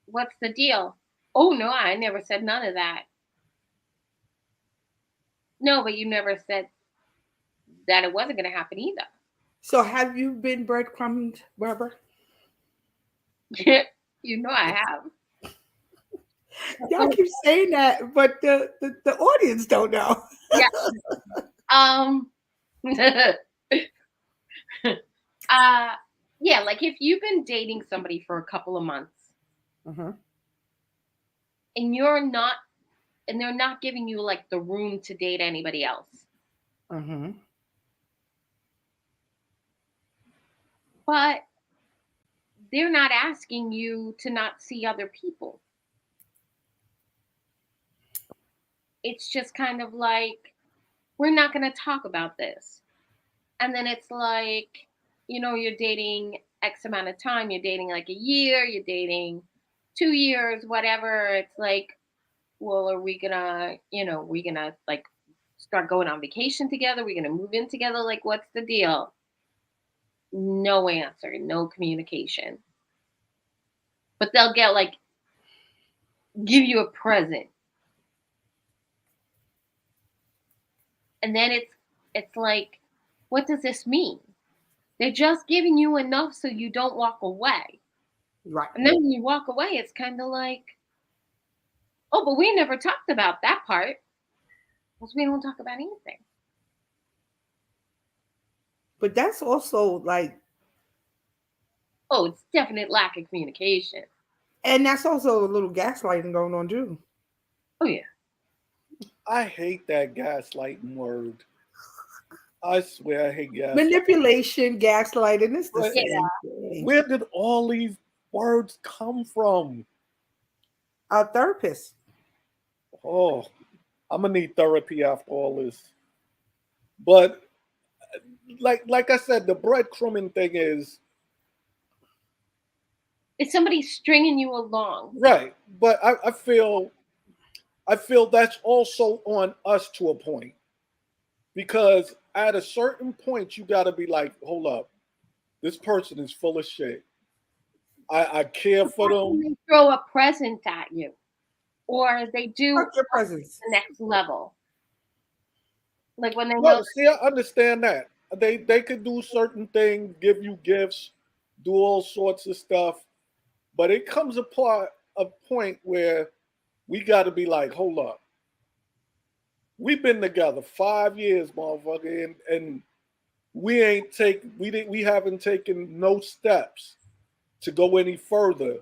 [SPEAKER 1] what's the deal? Oh no, I never said none of that. No, but you never said that it wasn't gonna happen either.
[SPEAKER 3] So have you been breadcrumbed, Barbara?
[SPEAKER 1] You know I have.
[SPEAKER 3] Y'all keep saying that, but the audience don't know.
[SPEAKER 1] Yeah. Um uh yeah, like if you've been dating somebody for a couple of months
[SPEAKER 3] Uh-huh.
[SPEAKER 1] and you're not and they're not giving you like the room to date anybody else,
[SPEAKER 3] Uh-huh.
[SPEAKER 1] but they're not asking you to not see other people. It's just kind of like, we're not going to talk about this. And then it's like, you're dating X amount of time, you're dating like a year, you're dating 2 years, whatever. It's like, well, are we gonna, we gonna like start going on vacation together? We're gonna move in together? Like, what's the deal? No answer, no communication. But they'll get like give you a present. And then it's like, what does this mean? They're just giving you enough so you don't walk away.
[SPEAKER 3] Right.
[SPEAKER 1] And then when you walk away, it's kind of like, oh, but we never talked about that part. Because we don't talk about anything.
[SPEAKER 3] But that's also like,
[SPEAKER 1] Oh, it's definite lack of communication.
[SPEAKER 3] and that's also a little gaslighting going on too.
[SPEAKER 1] Oh yeah.
[SPEAKER 2] I hate that gaslighting word. I swear I hate gaslighting.
[SPEAKER 3] Manipulation, gaslighting, it's the
[SPEAKER 2] But
[SPEAKER 1] Yeah.
[SPEAKER 3] same thing.
[SPEAKER 2] where did all these words come from?
[SPEAKER 3] A therapist.
[SPEAKER 2] Oh, I'm gonna need therapy after all this. But like I said, the breadcrumbing thing is
[SPEAKER 1] It's somebody stringing you along.
[SPEAKER 2] right. But I feel that's also on us to a point. Because at a certain point you gotta be like, hold up, this person is full of shit. I care for
[SPEAKER 1] That's when
[SPEAKER 2] them.
[SPEAKER 1] they throw a present at you. Or they do
[SPEAKER 3] Fuck your presence.
[SPEAKER 1] the next level. Like when they know,
[SPEAKER 2] Well, see, I understand that. They could do certain things, give you gifts, do all sorts of stuff, but it comes a point where we got to be like, hold up, we've been together 5 years, motherfucker, and we haven't taken no steps to go any further.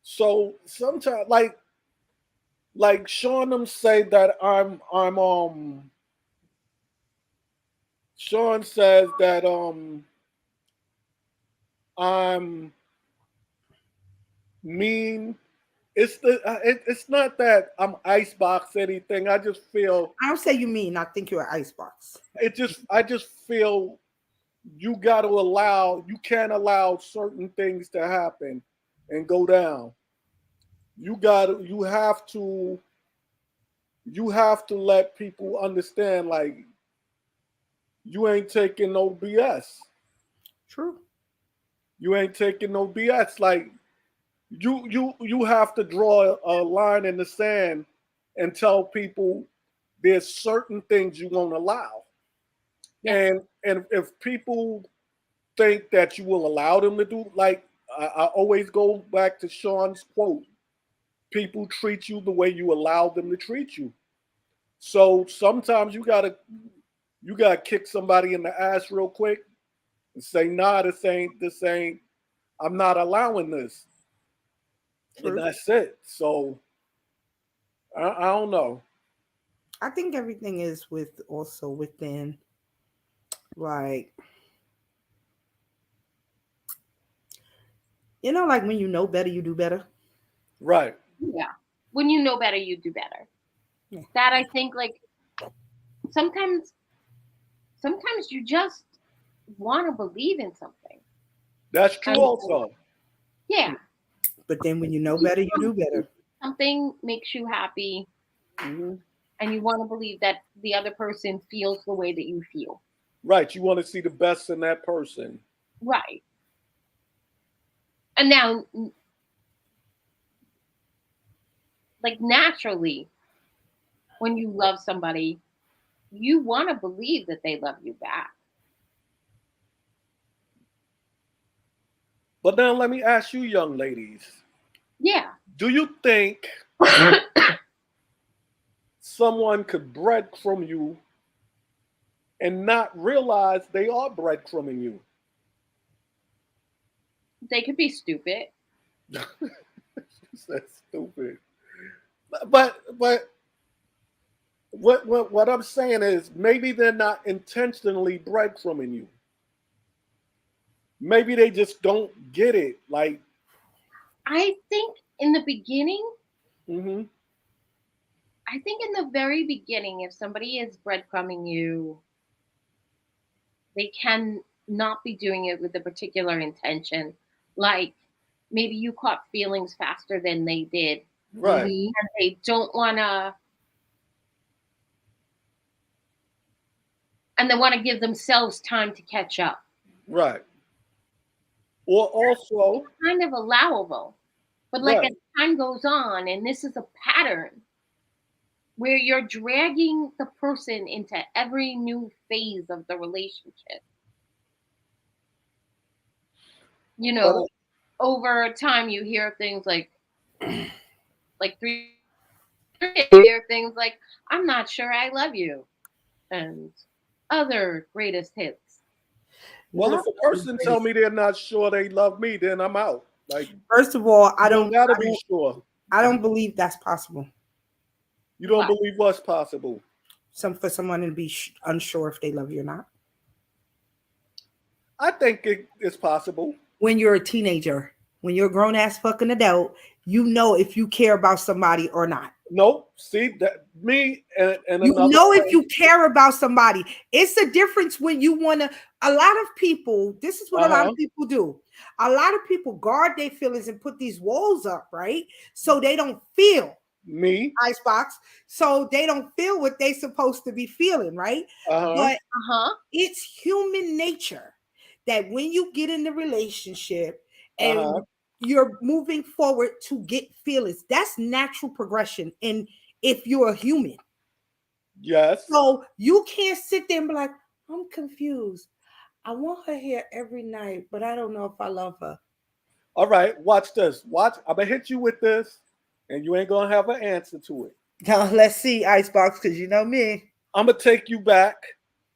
[SPEAKER 2] So sometimes, like Sean them say that Sean says that I'm mean. It's not that I'm icebox anything. I just feel
[SPEAKER 3] I don't say you mean. I think you're an icebox.
[SPEAKER 2] I just feel you can't allow certain things to happen and go down. You have to let people understand like you ain't taking no BS.
[SPEAKER 3] True.
[SPEAKER 2] You ain't taking no BS. Like you have to draw a line in the sand and tell people there's certain things you won't allow.
[SPEAKER 1] yeah,
[SPEAKER 2] And if people think that you will allow them to do, like I always go back to Sean's quote: "People treat you the way you allow them to treat you." So sometimes you gotta kick somebody in the ass real quick and say, "Nah, this ain't. I'm not allowing this," and
[SPEAKER 3] True.
[SPEAKER 2] that's it. So I don't know.
[SPEAKER 3] I think everything is with also within, like, like when you know better, you do better.
[SPEAKER 2] Right,
[SPEAKER 1] yeah. When you know better, you do better.
[SPEAKER 3] Yeah.
[SPEAKER 1] That I think like sometimes sometimes you just want to believe in something.
[SPEAKER 2] that's true.
[SPEAKER 1] And
[SPEAKER 2] Also,
[SPEAKER 1] yeah,
[SPEAKER 3] But then when you know better, you do better.
[SPEAKER 1] something makes you happy
[SPEAKER 2] hmm
[SPEAKER 1] and you want to believe that the other person feels the way that you feel.
[SPEAKER 2] right. You want to see the best in that person.
[SPEAKER 1] Right. And now like naturally when you love somebody, you want to believe that they love you back.
[SPEAKER 2] But now let me ask you, young ladies,
[SPEAKER 1] Yeah.
[SPEAKER 2] do you think someone could breadcrumb you and not realize they are breadcrumbing you?
[SPEAKER 1] They could be stupid.
[SPEAKER 2] That's stupid. But what I'm saying is maybe they're not intentionally breadcrumbing you. Maybe they just don't get it. Like,
[SPEAKER 1] I think in the beginning,
[SPEAKER 2] hmm
[SPEAKER 1] I think in the very beginning, if somebody is breadcrumbing you, they can not be doing it with a particular intention. Like maybe you caught feelings faster than they did,
[SPEAKER 2] right,
[SPEAKER 3] Hmm.
[SPEAKER 1] and they don't want to, and they want to give themselves time to catch up.
[SPEAKER 2] right. Or
[SPEAKER 1] It's
[SPEAKER 2] also,
[SPEAKER 1] kind of allowable. But like as
[SPEAKER 2] Right.
[SPEAKER 1] time goes on, and this is a pattern where you're dragging the person into every new phase of the relationship. You
[SPEAKER 2] But
[SPEAKER 1] know, over time you hear things like 3 you hear things like I'm not sure I love you and other greatest hits.
[SPEAKER 2] well, if
[SPEAKER 3] Not
[SPEAKER 2] a
[SPEAKER 3] the
[SPEAKER 2] person tell
[SPEAKER 3] greatest.
[SPEAKER 2] me they're not sure they love me, then I'm out. Like
[SPEAKER 3] First of all,
[SPEAKER 2] you don't gotta be sure.
[SPEAKER 3] I don't believe that's possible.
[SPEAKER 2] You don't
[SPEAKER 1] What?
[SPEAKER 2] believe what's possible.
[SPEAKER 3] For someone to be unsure if they love you or not.
[SPEAKER 2] I think it's possible.
[SPEAKER 3] When you're a teenager, when you're a grown ass fucking adult, you know if you care about somebody or not.
[SPEAKER 2] Nope. See that me and
[SPEAKER 3] You
[SPEAKER 2] another
[SPEAKER 3] know if
[SPEAKER 2] friend.
[SPEAKER 3] you care about somebody. It's a difference when you want to. A lot of people, this is what a lot of
[SPEAKER 2] Uh-huh.
[SPEAKER 3] people do. A lot of people guard their feelings and put these walls up, right? So they don't feel
[SPEAKER 2] Me.
[SPEAKER 3] icebox. So they don't feel what they supposed to be feeling, right?
[SPEAKER 2] Uh-huh.
[SPEAKER 3] But
[SPEAKER 1] Uh-huh.
[SPEAKER 3] it's human nature that when you get in the relationship
[SPEAKER 2] Uh-huh.
[SPEAKER 3] and you're moving forward to get feelings, that's natural progression. And if you're a human,
[SPEAKER 2] Yes.
[SPEAKER 3] so you can't sit there and be like, I'm confused. I want her here every night, but I don't know if I love her.
[SPEAKER 2] All right. Watch this. Watch. I'm gonna hit you with this, and you ain't gonna have an answer to it.
[SPEAKER 3] Now let's see, Icebox, because you know me.
[SPEAKER 2] I'm gonna take you back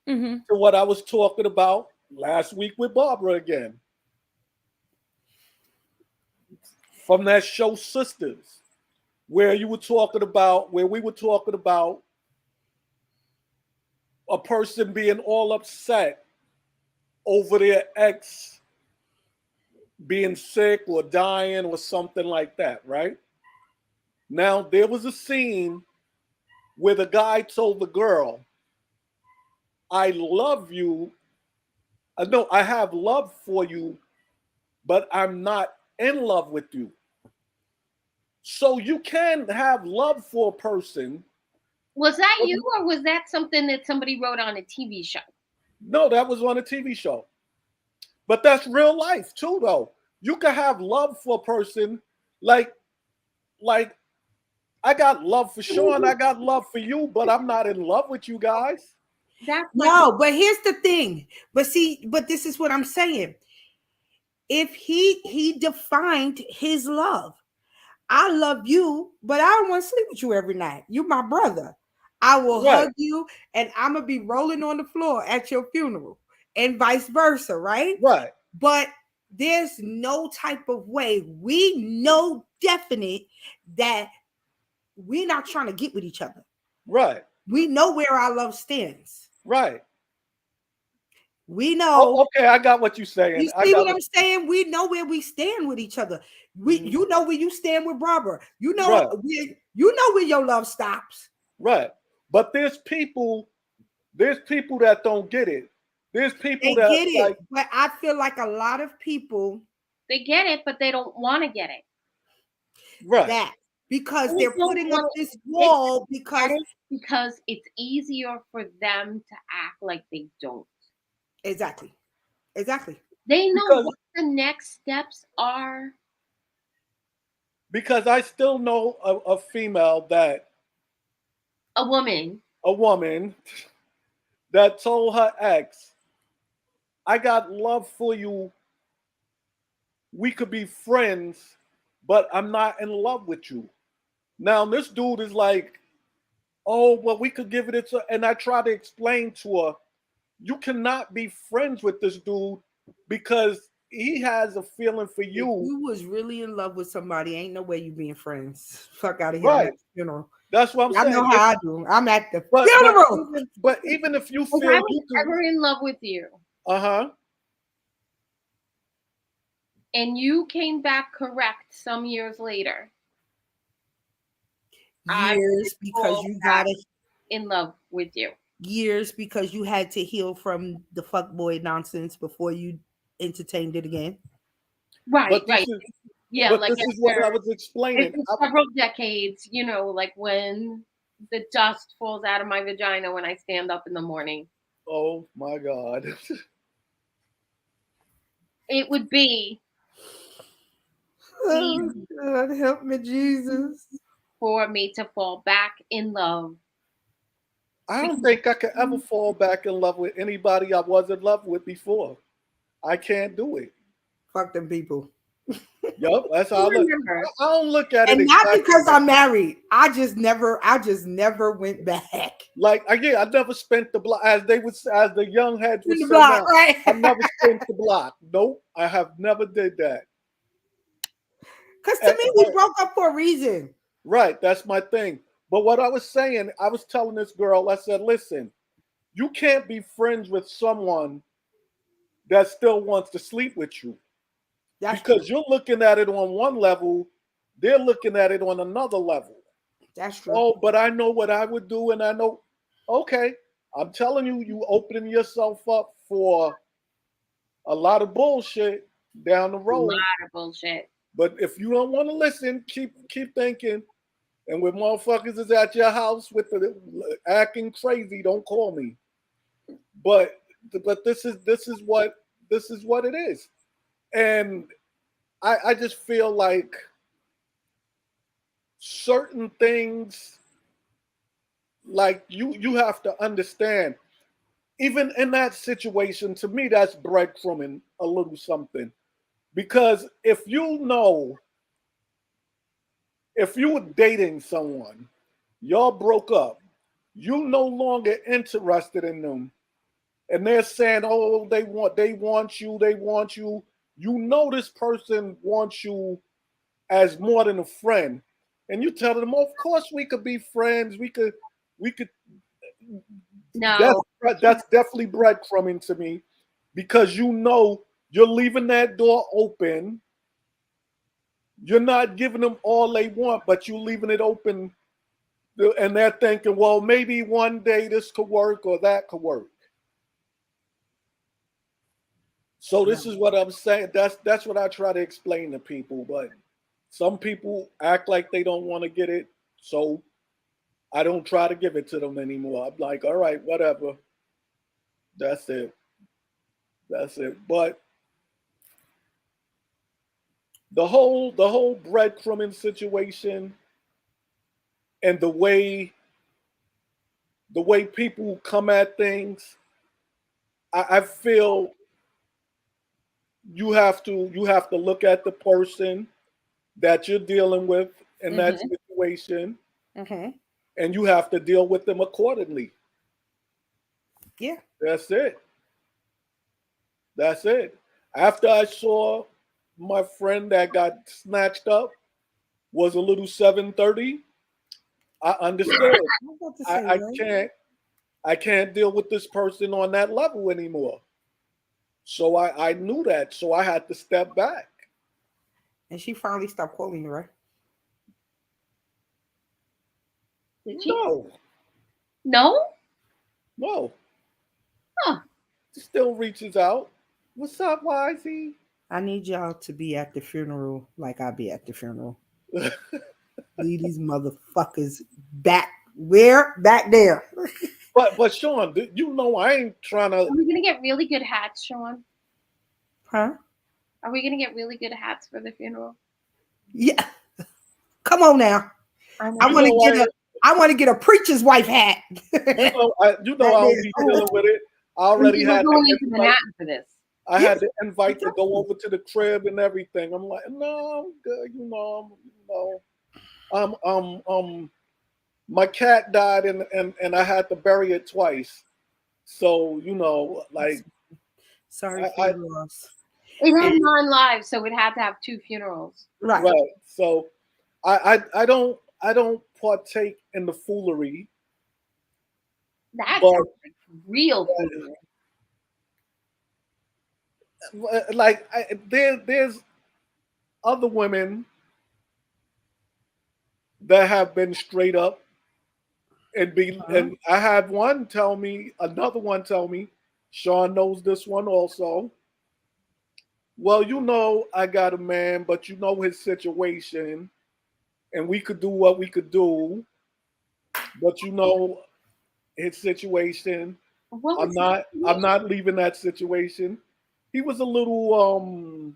[SPEAKER 3] Mm-hmm.
[SPEAKER 2] to what I was talking about last week with Barbara again. From that show Sisters, where you were talking about, where we were talking about a person being all upset over their ex being sick or dying or something like that, right? Now, there was a scene where the guy told the girl, I love you. No, I have love for you, but I'm not in love with you. So you can have love for a person.
[SPEAKER 1] Was that you or was that something that somebody wrote on a TV show?
[SPEAKER 2] No, that was on a TV show. But that's real life too, though. You can have love for a person, like like I got love for Sean, I got love for you, but I'm not in love with you guys.
[SPEAKER 1] That's like
[SPEAKER 3] No, but here's the thing. But see, but this is what I'm saying. If he defined his love, I love you, but I don't want to sleep with you every night. You my brother. I will
[SPEAKER 2] Right,
[SPEAKER 3] hug you and I'm gonna be rolling on the floor at your funeral and vice versa, right?
[SPEAKER 2] right,
[SPEAKER 3] But there's no type of way we know definite that we're not trying to get with each other.
[SPEAKER 2] right,
[SPEAKER 3] We know where our love stands.
[SPEAKER 2] right.
[SPEAKER 3] We know.
[SPEAKER 2] Oh, okay, I got what you're saying.
[SPEAKER 3] You
[SPEAKER 2] I
[SPEAKER 3] see
[SPEAKER 2] got
[SPEAKER 3] what
[SPEAKER 2] what
[SPEAKER 3] I'm saying? We know where we stand with each other.
[SPEAKER 2] mhm,
[SPEAKER 3] You know where you stand with Barbara.
[SPEAKER 2] right,
[SPEAKER 3] You know where your love stops.
[SPEAKER 2] right. But there's people that don't get it. There's people
[SPEAKER 3] They
[SPEAKER 2] that
[SPEAKER 3] get it,
[SPEAKER 2] like
[SPEAKER 3] but I feel like a lot of people
[SPEAKER 1] they get it, but they don't want to get it.
[SPEAKER 2] right,
[SPEAKER 3] that because
[SPEAKER 1] They
[SPEAKER 3] they're
[SPEAKER 1] don't
[SPEAKER 3] putting up
[SPEAKER 1] want
[SPEAKER 3] this
[SPEAKER 1] they
[SPEAKER 3] wall
[SPEAKER 1] get
[SPEAKER 3] because
[SPEAKER 1] it because it's easier for them to act like they don't.
[SPEAKER 3] exactly, exactly.
[SPEAKER 1] They know
[SPEAKER 2] because
[SPEAKER 1] what the next steps are.
[SPEAKER 2] because I still know a female that
[SPEAKER 1] A woman,
[SPEAKER 2] a woman that told her ex, I got love for you. We could be friends, but I'm not in love with you. Now this dude is like, oh, well, we could give it a, and I try to explain to her, you cannot be friends with this dude because he has a feeling for
[SPEAKER 3] If
[SPEAKER 2] you.
[SPEAKER 3] you was really in love with somebody, ain't no way you being friends. Fuck out of here. I'm
[SPEAKER 2] Right.
[SPEAKER 3] at the funeral.
[SPEAKER 2] That's what I'm
[SPEAKER 3] I know
[SPEAKER 2] saying.
[SPEAKER 3] how I do. I'm at the
[SPEAKER 2] But
[SPEAKER 3] funeral.
[SPEAKER 2] even if you
[SPEAKER 1] if
[SPEAKER 2] feel
[SPEAKER 1] I was
[SPEAKER 2] you can,
[SPEAKER 1] ever in love with you
[SPEAKER 2] uh-huh,
[SPEAKER 1] and you came back correct some years later, I would
[SPEAKER 3] Years because
[SPEAKER 1] fall
[SPEAKER 3] you
[SPEAKER 1] back
[SPEAKER 3] gotta
[SPEAKER 1] in love with you.
[SPEAKER 3] years because you had to heal from the fuckboy nonsense before you entertained it again.
[SPEAKER 1] Right,
[SPEAKER 2] but this
[SPEAKER 1] right.
[SPEAKER 2] is
[SPEAKER 1] Yeah,
[SPEAKER 2] but
[SPEAKER 1] like
[SPEAKER 2] this is what I was explaining.
[SPEAKER 1] after several decades, like when the dust falls out of my vagina when I stand up in the morning.
[SPEAKER 2] Oh my God.
[SPEAKER 1] It would be
[SPEAKER 3] Oh,
[SPEAKER 1] easy
[SPEAKER 3] God, help me, Jesus.
[SPEAKER 1] for me to fall back in love.
[SPEAKER 2] I don't
[SPEAKER 1] Because
[SPEAKER 2] think I could ever fall back in love with anybody I was in love with before. I can't do it.
[SPEAKER 3] Fuck them people.
[SPEAKER 2] Yup, that's how I look.
[SPEAKER 1] remember,
[SPEAKER 2] I don't look at it
[SPEAKER 3] And not
[SPEAKER 2] exactly
[SPEAKER 3] because
[SPEAKER 2] like
[SPEAKER 3] I'm married. I just never went back.
[SPEAKER 2] yeah. I never spent the block as the young heads
[SPEAKER 3] In
[SPEAKER 2] would
[SPEAKER 3] the
[SPEAKER 2] say
[SPEAKER 3] block,
[SPEAKER 2] now.
[SPEAKER 3] right?
[SPEAKER 2] I never spent the block. Nope, I have never did that.
[SPEAKER 3] Because to
[SPEAKER 2] And-
[SPEAKER 3] me, we
[SPEAKER 2] but
[SPEAKER 3] broke up for a reason.
[SPEAKER 2] right, that's my thing. But what I was saying, I was telling this girl, I said, listen, you can't be friends with someone that still wants to sleep with you
[SPEAKER 3] That's true.
[SPEAKER 2] because you're looking at it on one level, they're looking at it on another level.
[SPEAKER 3] That's true.
[SPEAKER 2] Oh, but I know what I would do, and I know, okay, I'm telling you, you opening yourself up for a lot of bullshit down the
[SPEAKER 1] a
[SPEAKER 2] road.
[SPEAKER 1] lot of bullshit.
[SPEAKER 2] But if you don't want to listen, keep thinking. And when motherfuckers is at your house with the acting crazy, don't call me. But this is what it is. And I just feel like certain things, like you have to understand. Even in that situation, to me, that's breadcrumbing a little something. Because if you were dating someone, y'all broke up, you no longer interested in them, and they're saying, "Oh, they want you." You know this person wants you as more than a friend, and you tell them, "Of course, we could be friends. We could." That's
[SPEAKER 1] No,
[SPEAKER 2] that's definitely breadcrumbing to me, because you know you're leaving that door open. You're not giving them all they want, but you're leaving it open, and they're thinking, well, maybe one day this could work or that could work. So
[SPEAKER 3] Yeah.
[SPEAKER 2] this is what I'm saying. That's what I try to explain to people, but some people act like they don't want to get it, so I don't try to give it to them anymore. I'm like, all right, whatever. That's it. That's it. But the whole breadcrumbing situation and the way people come at things, I feel you have to look at the person that you're dealing with in that
[SPEAKER 3] Mm-hmm.
[SPEAKER 2] situation,
[SPEAKER 3] Mm-hmm.
[SPEAKER 2] and you have to deal with them accordingly.
[SPEAKER 3] Yeah.
[SPEAKER 2] That's it. That's it. After I saw my friend that got snatched up was a little 730, I understood.
[SPEAKER 3] I was about to
[SPEAKER 2] I,
[SPEAKER 3] say,
[SPEAKER 2] I
[SPEAKER 3] right?
[SPEAKER 2] can't I can't deal with this person on that level anymore. So I knew that. So I had to step back.
[SPEAKER 3] And she finally stopped calling me, right?
[SPEAKER 1] did she?
[SPEAKER 2] No,
[SPEAKER 1] No?
[SPEAKER 2] no.
[SPEAKER 1] Huh.
[SPEAKER 2] She still reaches out. What's up, YZ?
[SPEAKER 3] I need y'all to be at the funeral like I be at the funeral. Leave these motherfuckers back where? Back there.
[SPEAKER 2] But Sean, I ain't trying to.
[SPEAKER 1] Are we gonna get really good hats, Sean?
[SPEAKER 3] Huh?
[SPEAKER 1] Are we gonna get really good hats for the funeral?
[SPEAKER 3] Yeah. Come on now.
[SPEAKER 1] I
[SPEAKER 3] I
[SPEAKER 2] You
[SPEAKER 1] know.
[SPEAKER 3] want to
[SPEAKER 2] know
[SPEAKER 3] get a preacher's wife hat. Back
[SPEAKER 2] I'll
[SPEAKER 3] there.
[SPEAKER 2] be dealing with it. I
[SPEAKER 1] And
[SPEAKER 2] already
[SPEAKER 1] you were
[SPEAKER 2] had
[SPEAKER 1] going
[SPEAKER 2] the
[SPEAKER 1] into
[SPEAKER 2] invite.
[SPEAKER 1] Manhattan for this.
[SPEAKER 2] I
[SPEAKER 3] Yeah,
[SPEAKER 2] had the invite to go
[SPEAKER 3] exactly.
[SPEAKER 2] over to the crib and everything. I'm like, no, I'm good. My cat died, and I had to bury it twice. So like
[SPEAKER 3] Sorry for
[SPEAKER 2] I
[SPEAKER 3] your loss.
[SPEAKER 1] It
[SPEAKER 3] And
[SPEAKER 1] had 9 lives, so it had to have 2 funerals.
[SPEAKER 3] right.
[SPEAKER 2] right. So I don't partake in the foolery,
[SPEAKER 1] That
[SPEAKER 2] but
[SPEAKER 1] sounds like real food.
[SPEAKER 2] like there's other women that have been straight up
[SPEAKER 3] Huh?
[SPEAKER 2] and I had another one tell me, Sean knows this one also. Well, I got a man, but you know his situation, and we could do what we could do, but his situation.
[SPEAKER 1] What
[SPEAKER 2] I'm
[SPEAKER 1] was the
[SPEAKER 2] not I'm
[SPEAKER 1] situation?
[SPEAKER 2] not leaving that situation. He was a little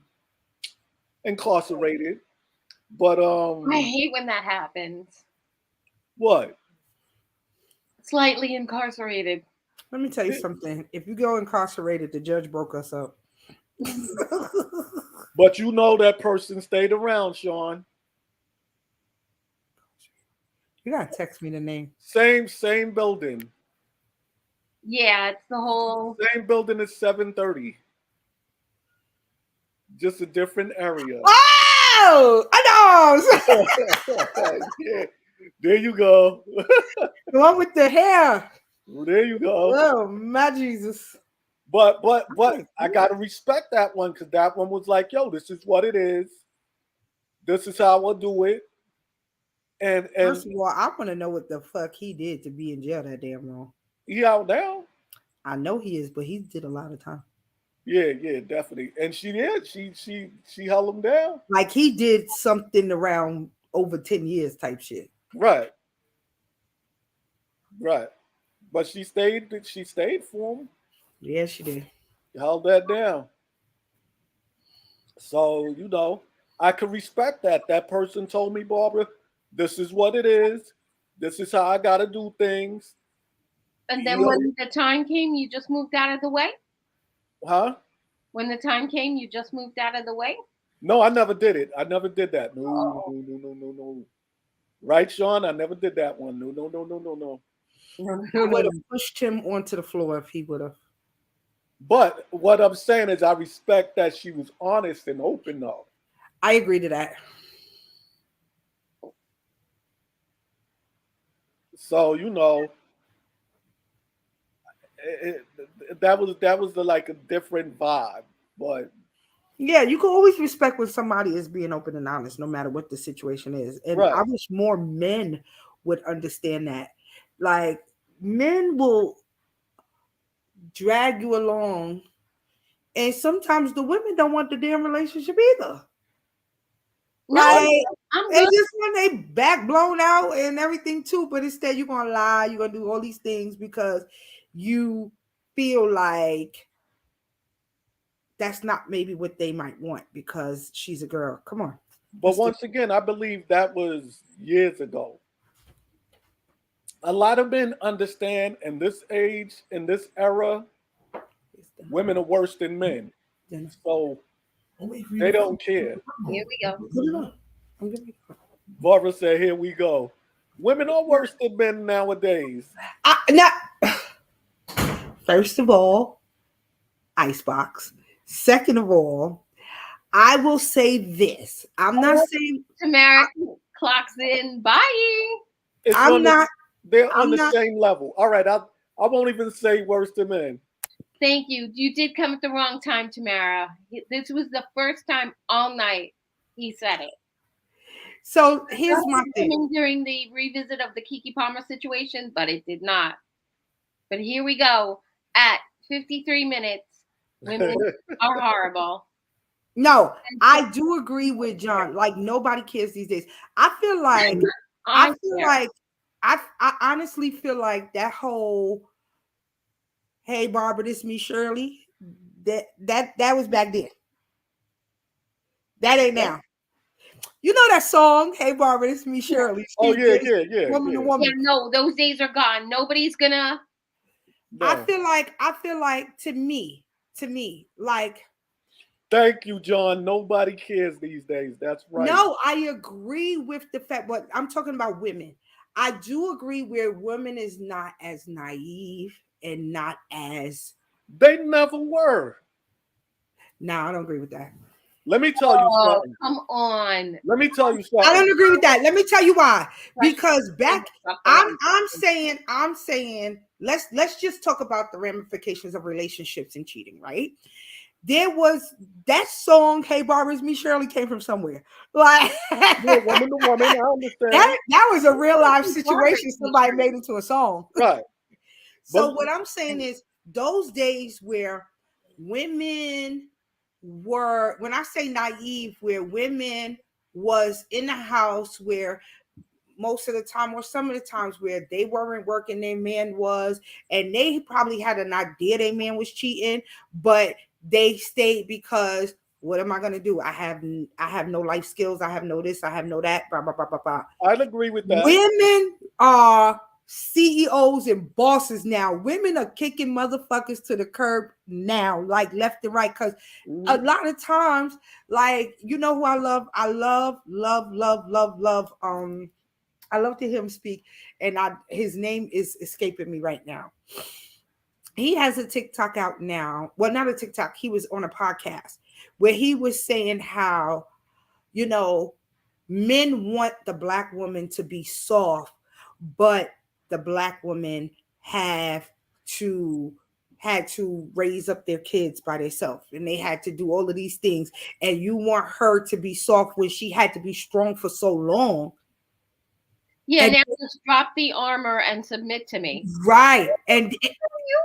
[SPEAKER 2] incarcerated. But
[SPEAKER 1] I hate when that happens.
[SPEAKER 2] what?
[SPEAKER 1] Slightly incarcerated.
[SPEAKER 3] Let me tell you something. If you go incarcerated, the judge broke us up.
[SPEAKER 2] But you know that person stayed around, Sean.
[SPEAKER 3] You gotta text me the name.
[SPEAKER 2] Same building.
[SPEAKER 1] Yeah, it's the whole.
[SPEAKER 2] Same building as 730. Just a different area.
[SPEAKER 3] Oh, I
[SPEAKER 2] Yeah. There you go.
[SPEAKER 3] know. The one with the hair.
[SPEAKER 2] There you go.
[SPEAKER 3] Oh my Jesus.
[SPEAKER 2] But I gotta respect that one because that one was like, yo, this is what it is. This is how I do it. And
[SPEAKER 3] First of all, I want to know what the fuck he did to be in jail that damn long.
[SPEAKER 2] he out now.
[SPEAKER 3] I know he is, but he did a lot of time.
[SPEAKER 2] Yeah, definitely. And she did. She held him down.
[SPEAKER 3] Like he did something around over 10 years type shit.
[SPEAKER 2] Right, right. But she stayed for him,
[SPEAKER 3] Yeah, she did.
[SPEAKER 2] held that down. So, I could respect that. That person told me, Barbara, this is what it is. This is how I gotta do things.
[SPEAKER 1] And then
[SPEAKER 2] Yo,
[SPEAKER 1] when the time came, you just moved out of the way?
[SPEAKER 2] huh?
[SPEAKER 1] When the time came, you just moved out of the way?
[SPEAKER 2] No, I never did it. I never did that. No,
[SPEAKER 1] Oh,
[SPEAKER 2] no, no, no, no, no. Right, Sean? I never did that one. No, no, no, no, no, no.
[SPEAKER 1] no,
[SPEAKER 3] I
[SPEAKER 1] no,
[SPEAKER 3] would
[SPEAKER 1] no.
[SPEAKER 3] have pushed him onto the floor if he would have.
[SPEAKER 2] But what I'm saying is I respect that she was honest and open though.
[SPEAKER 3] I agree to that.
[SPEAKER 2] So, that was the like a different vibe. But
[SPEAKER 3] Yeah, you can always respect when somebody is being open and honest, no matter what the situation is. And I
[SPEAKER 2] right.
[SPEAKER 3] wish more men would understand that. Like, men will drag you along, and sometimes the women don't want the damn relationship either.
[SPEAKER 1] No,
[SPEAKER 3] Like,
[SPEAKER 1] I'm
[SPEAKER 3] they
[SPEAKER 1] good.
[SPEAKER 3] just want they back blown out and everything too. But instead, you're gonna lie, you're gonna do all these things because you feel like that's not maybe what they might want because she's a girl. Come on.
[SPEAKER 2] But once again, I believe that was years ago. A lot of men understand in this age, in this era, women are worse than men. So they don't care.
[SPEAKER 1] Here we go.
[SPEAKER 2] Barbara said, here we go. Women are worse than men nowadays.
[SPEAKER 3] Now, first of all, icebox. Second of all, I will say this. I'm not saying
[SPEAKER 1] Tamara clocks in. Bye.
[SPEAKER 2] It's
[SPEAKER 3] I'm
[SPEAKER 2] on the
[SPEAKER 3] not
[SPEAKER 2] they're on
[SPEAKER 3] I'm
[SPEAKER 2] the
[SPEAKER 3] not
[SPEAKER 2] same level. All right, I won't even say worse than men.
[SPEAKER 1] Thank you. You did come at the wrong time, Tamara. This was the first time all night he said it.
[SPEAKER 3] so
[SPEAKER 1] I
[SPEAKER 3] here's
[SPEAKER 1] thought
[SPEAKER 3] my
[SPEAKER 1] it was
[SPEAKER 3] thing.
[SPEAKER 1] coming during the revisit of the Kiki Palmer situation, but it did not. But here we go at 53 minutes. Women are horrible.
[SPEAKER 3] No, I do agree with John. Like nobody cares these days. I feel like I
[SPEAKER 1] I
[SPEAKER 3] feel
[SPEAKER 1] care.
[SPEAKER 3] like I honestly feel like that whole hey Barbara, this me Shirley. That was back then. That ain't now. You know that song, Hey Barbara, this me
[SPEAKER 1] Yeah.
[SPEAKER 3] Shirley.
[SPEAKER 2] Oh
[SPEAKER 3] She
[SPEAKER 2] yeah,
[SPEAKER 3] gets
[SPEAKER 2] yeah, yeah,
[SPEAKER 3] woman to
[SPEAKER 2] yeah.
[SPEAKER 1] Yeah,
[SPEAKER 3] woman.
[SPEAKER 1] no, those days are gone. Nobody's gonna.
[SPEAKER 2] No.
[SPEAKER 3] I feel like to me, like
[SPEAKER 2] Thank you, John. Nobody cares these days. That's right.
[SPEAKER 3] no, I agree with the fact, but I'm talking about women. I do agree where women is not as naive and not as
[SPEAKER 2] They never were.
[SPEAKER 3] no, I don't agree with that.
[SPEAKER 2] Let me tell you
[SPEAKER 1] Oh,
[SPEAKER 2] something.
[SPEAKER 1] come on.
[SPEAKER 2] Let me tell you
[SPEAKER 3] I
[SPEAKER 2] something.
[SPEAKER 3] don't agree with that. Let me tell you why.
[SPEAKER 1] Pressure
[SPEAKER 3] Because back
[SPEAKER 1] instructor.
[SPEAKER 3] I'm saying let's just talk about the ramifications of relationships and cheating, right? There was that song, Hey Barbara's Me Shirley came from somewhere. Like
[SPEAKER 2] Yeah, woman to woman. I understand.
[SPEAKER 3] that was a real life
[SPEAKER 1] Barbara,
[SPEAKER 3] situation somebody made into a song.
[SPEAKER 2] Right. But
[SPEAKER 3] So what I'm saying is those days where women were when I say naive, where women was in the house where most of the time or some of the times where they weren't working, their man was, and they probably had an idea their man was cheating, but they stayed because What am I gonna do? I have no life skills. I have no this. I have no that. Blah blah blah blah blah.
[SPEAKER 2] I'd agree with that.
[SPEAKER 3] Women are CEOs and bosses now. Women are kicking motherfuckers to the curb now, like left and right. Because a
[SPEAKER 2] Mhm.
[SPEAKER 3] lot of times, like, you know who I love? I love, love, love, love, love. I love to hear him speak, and his name is escaping me right now. He has a TikTok out now. Well, not a TikTok. He was on a podcast where he was saying how, you know, men want the black woman to be soft, but the black women have to had to raise up their kids by themselves, and they had to do all of these things, and you want her to be soft when she had to be strong for so long.
[SPEAKER 1] Yeah,
[SPEAKER 3] And
[SPEAKER 1] now just drop the armor and submit to me.
[SPEAKER 3] right, and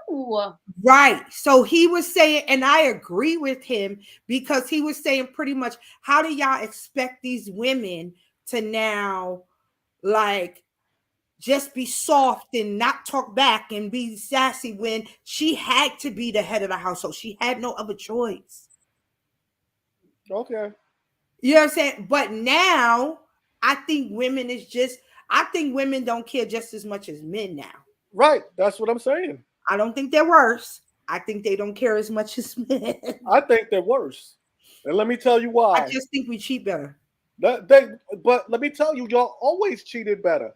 [SPEAKER 1] You.
[SPEAKER 3] right. So he was saying, and I agree with him, because he was saying pretty much, how do y'all expect these women to now, like, just be soft and not talk back and be sassy when she had to be the head of the household? She had no other choice.
[SPEAKER 2] Okay.
[SPEAKER 3] You know what I'm saying? But now I think I think women don't care just as much as men now.
[SPEAKER 2] Right. That's what I'm saying.
[SPEAKER 3] I don't think they're worse. I think they don't care as much as men.
[SPEAKER 2] I think they're worse. And let me tell you
[SPEAKER 3] I
[SPEAKER 2] why.
[SPEAKER 3] just think we cheat better.
[SPEAKER 2] But let me tell you, y'all always cheated better.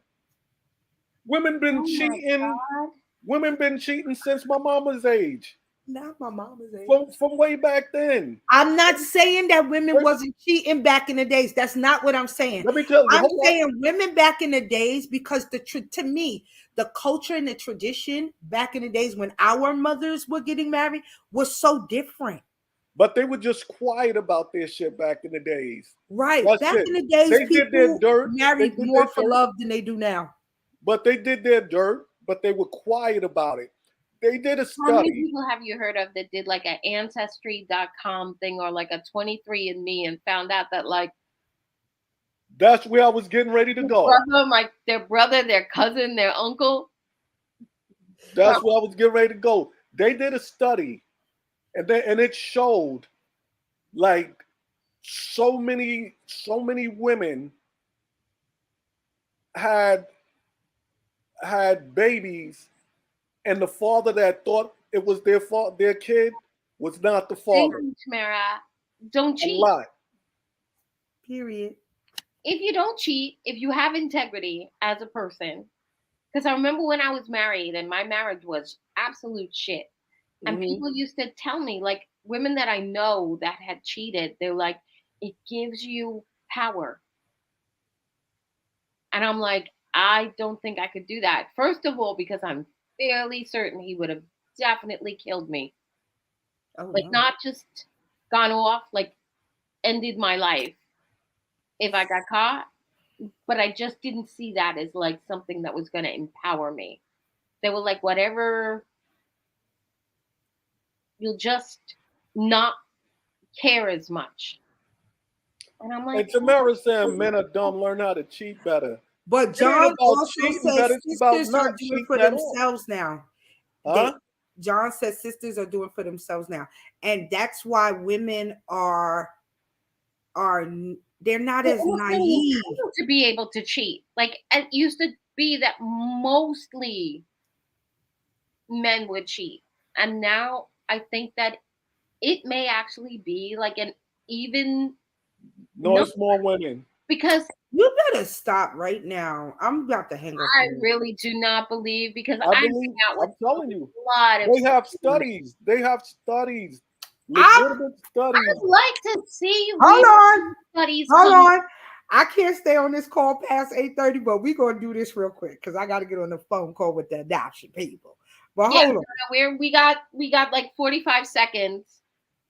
[SPEAKER 2] Women been
[SPEAKER 1] Oh my
[SPEAKER 2] cheating.
[SPEAKER 1] God.
[SPEAKER 2] Women been cheating since my mama's age.
[SPEAKER 3] Not my mama's age.
[SPEAKER 2] From way back then.
[SPEAKER 3] I'm not saying that women
[SPEAKER 2] Wait,
[SPEAKER 3] wasn't cheating back in the days. That's not what I'm saying.
[SPEAKER 2] let me tell you.
[SPEAKER 3] I'm
[SPEAKER 2] Hold on.
[SPEAKER 3] saying women back in the days, because to me, the culture and the tradition back in the days when our mothers were getting married was so different.
[SPEAKER 2] But they were just quiet about their shit back in the days.
[SPEAKER 3] Right.
[SPEAKER 2] That's
[SPEAKER 3] Back
[SPEAKER 2] it.
[SPEAKER 3] in the days,
[SPEAKER 2] They did their
[SPEAKER 3] people
[SPEAKER 2] dirt. They
[SPEAKER 3] married
[SPEAKER 2] did their
[SPEAKER 3] more for
[SPEAKER 2] dirt.
[SPEAKER 3] love than they do now.
[SPEAKER 2] But they did their dirt. But they were quiet about it. They did a
[SPEAKER 1] How many
[SPEAKER 2] study.
[SPEAKER 1] people have you heard of that did like an ancestry.com thing or like a 23andMe and found out that like
[SPEAKER 2] That's where I was getting ready to go.
[SPEAKER 1] their brother, their cousin, their uncle.
[SPEAKER 2] That's where I was getting ready to go. They did a study, and it showed like so many women had babies, and the father that thought it was their kid was not the father.
[SPEAKER 1] Damn, Tamara, don't
[SPEAKER 2] A
[SPEAKER 1] cheat.
[SPEAKER 2] lot.
[SPEAKER 3] Period.
[SPEAKER 1] If you don't cheat, if you have integrity as a person, because I remember when I was married and my marriage was absolute shit. And
[SPEAKER 2] Hmm.
[SPEAKER 1] people used to tell me, like women that I know that had cheated, they're like, it gives you power. And I'm like, I don't think I could do that. First of all, because I'm fairly certain he would have definitely killed me.
[SPEAKER 3] Oh
[SPEAKER 1] Like,
[SPEAKER 3] no.
[SPEAKER 1] not just gone off, like, ended my life if I got caught. But I just didn't see that as like something that was going to empower me. They were like, whatever, you'll just not care as much. And I'm like,
[SPEAKER 2] And Tamara saying men are dumb, learn how to cheat better.
[SPEAKER 3] But
[SPEAKER 2] It ain't
[SPEAKER 3] John
[SPEAKER 2] about
[SPEAKER 3] also
[SPEAKER 2] cheating
[SPEAKER 3] says
[SPEAKER 2] better, it's about
[SPEAKER 3] sisters are
[SPEAKER 2] not
[SPEAKER 3] doing
[SPEAKER 2] cheating
[SPEAKER 3] for
[SPEAKER 2] at all.
[SPEAKER 3] themselves now. They
[SPEAKER 2] Huh?
[SPEAKER 3] John says sisters are doing for themselves now. And that's why women are they're not
[SPEAKER 1] they're
[SPEAKER 3] as
[SPEAKER 1] almost feeling
[SPEAKER 3] naive.
[SPEAKER 1] entitled to be able to cheat. Like, it used to be that mostly men would cheat. And now I think that it may actually be like an even
[SPEAKER 2] No,
[SPEAKER 1] number
[SPEAKER 2] it's more women.
[SPEAKER 1] because
[SPEAKER 3] You better stop right now. I'm about to hang up
[SPEAKER 1] I
[SPEAKER 3] on you.
[SPEAKER 1] really do not believe because
[SPEAKER 2] I
[SPEAKER 1] I hang
[SPEAKER 2] believe,
[SPEAKER 1] out with
[SPEAKER 2] I'm telling you,
[SPEAKER 1] a lot of
[SPEAKER 2] they have
[SPEAKER 1] women.
[SPEAKER 2] studies. They have studies,
[SPEAKER 3] I
[SPEAKER 2] legitimate studies.
[SPEAKER 1] I'd like to see
[SPEAKER 3] hold
[SPEAKER 1] real
[SPEAKER 3] on.
[SPEAKER 1] studies
[SPEAKER 3] Hold
[SPEAKER 1] come.
[SPEAKER 3] on. I can't stay on this call past 8:30, but we're gonna do this real quick because I gotta get on the phone call with the adoption people. But
[SPEAKER 1] Yeah,
[SPEAKER 3] hold on.
[SPEAKER 1] we got like 45 seconds.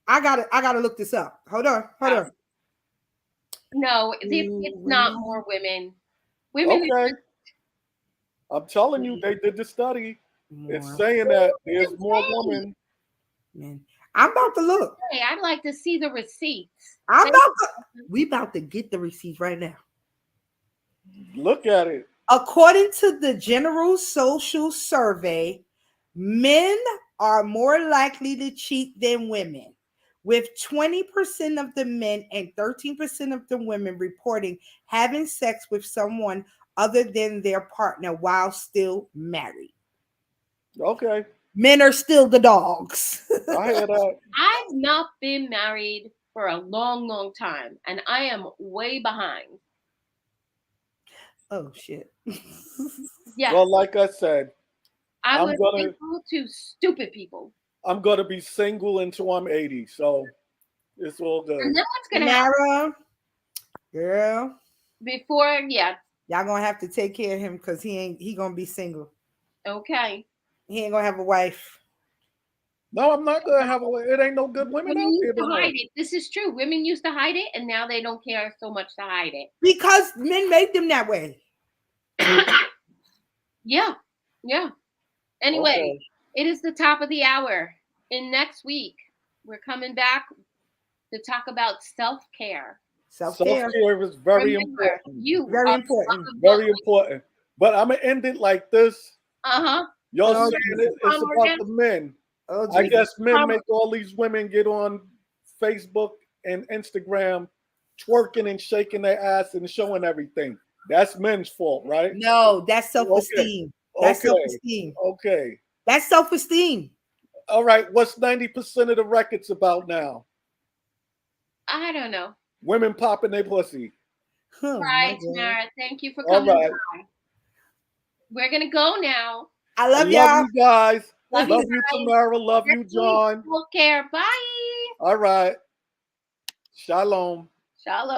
[SPEAKER 3] I gotta look this up. Hold on, hold on.
[SPEAKER 1] No,
[SPEAKER 3] Do
[SPEAKER 1] it's not
[SPEAKER 3] women
[SPEAKER 1] more women. Women,
[SPEAKER 2] Okay, I'm telling you, they did the study. It's
[SPEAKER 3] more
[SPEAKER 2] saying that there's more
[SPEAKER 1] hey,
[SPEAKER 2] women.
[SPEAKER 3] men? I'm about to look.
[SPEAKER 1] I'd like to see the receipts.
[SPEAKER 3] I'm about to we about to get the receipts right now.
[SPEAKER 2] Look at it.
[SPEAKER 3] According to the General Social Survey, men are more likely to cheat than women. with 20% of the men and 13% of the women reporting having sex with someone other than their partner while still married.
[SPEAKER 2] Okay,
[SPEAKER 3] Men are still the dogs.
[SPEAKER 2] I hear that.
[SPEAKER 1] I've not been married for a long, long time, and I am way behind.
[SPEAKER 3] Oh shit.
[SPEAKER 1] Yes,
[SPEAKER 2] Well, like I said,
[SPEAKER 1] I
[SPEAKER 2] I'm
[SPEAKER 1] was
[SPEAKER 2] gonna
[SPEAKER 1] single to stupid people.
[SPEAKER 2] I'm gonna be single until I'm 80, so it's all good.
[SPEAKER 1] And then what's gonna happen
[SPEAKER 3] Tamara, girl,
[SPEAKER 1] before? Yeah,
[SPEAKER 3] y'all gonna have to take care of him because he gonna be single.
[SPEAKER 1] okay.
[SPEAKER 3] He ain't gonna have a wife.
[SPEAKER 2] No, I'm not gonna have a. It ain't no good women
[SPEAKER 1] Women
[SPEAKER 2] out there
[SPEAKER 1] used to
[SPEAKER 2] no more.
[SPEAKER 1] hide it. This is true. Women used to hide it, and now they don't care so much to hide
[SPEAKER 3] Because men made them that way.
[SPEAKER 1] it. Yeah, yeah. Anyway,
[SPEAKER 2] Okay.
[SPEAKER 1] it is the top of the hour. In next week, we're coming back to talk about self-care.
[SPEAKER 2] Self
[SPEAKER 3] Self-care.
[SPEAKER 2] care is very
[SPEAKER 1] Remember,
[SPEAKER 2] important.
[SPEAKER 1] you
[SPEAKER 3] Very
[SPEAKER 1] are
[SPEAKER 3] important.
[SPEAKER 2] Very important. But I'm gonna end it like this.
[SPEAKER 1] uh-huh.
[SPEAKER 2] Y'all
[SPEAKER 3] Oh,
[SPEAKER 2] saying
[SPEAKER 3] Jesus.
[SPEAKER 2] it's about the men.
[SPEAKER 3] Oh,
[SPEAKER 2] I
[SPEAKER 3] Jesus.
[SPEAKER 2] guess men make all these women get on Facebook and Instagram twerking and shaking their ass and showing everything. That's men's fault, right?
[SPEAKER 3] No, that's
[SPEAKER 2] Okay.
[SPEAKER 3] self-esteem. That's
[SPEAKER 2] Okay.
[SPEAKER 3] self-esteem.
[SPEAKER 2] Okay.
[SPEAKER 3] That's self-esteem.
[SPEAKER 2] All right. What's 90% of the records about now?
[SPEAKER 1] I don't know.
[SPEAKER 3] Oh
[SPEAKER 2] Women popping their pussy.
[SPEAKER 3] my
[SPEAKER 1] Right,
[SPEAKER 3] God.
[SPEAKER 1] Tamara. Thank you for
[SPEAKER 2] All
[SPEAKER 1] coming
[SPEAKER 2] right.
[SPEAKER 1] by. We're gonna go now.
[SPEAKER 3] I
[SPEAKER 2] I
[SPEAKER 3] love
[SPEAKER 2] love
[SPEAKER 3] y'all.
[SPEAKER 2] you guys.
[SPEAKER 1] Love you
[SPEAKER 2] Love you,
[SPEAKER 1] guys.
[SPEAKER 2] Tamara. Love you,
[SPEAKER 1] Definitely
[SPEAKER 2] John.
[SPEAKER 1] self-care. Bye.
[SPEAKER 2] All right. Shalom.
[SPEAKER 1] Shalom.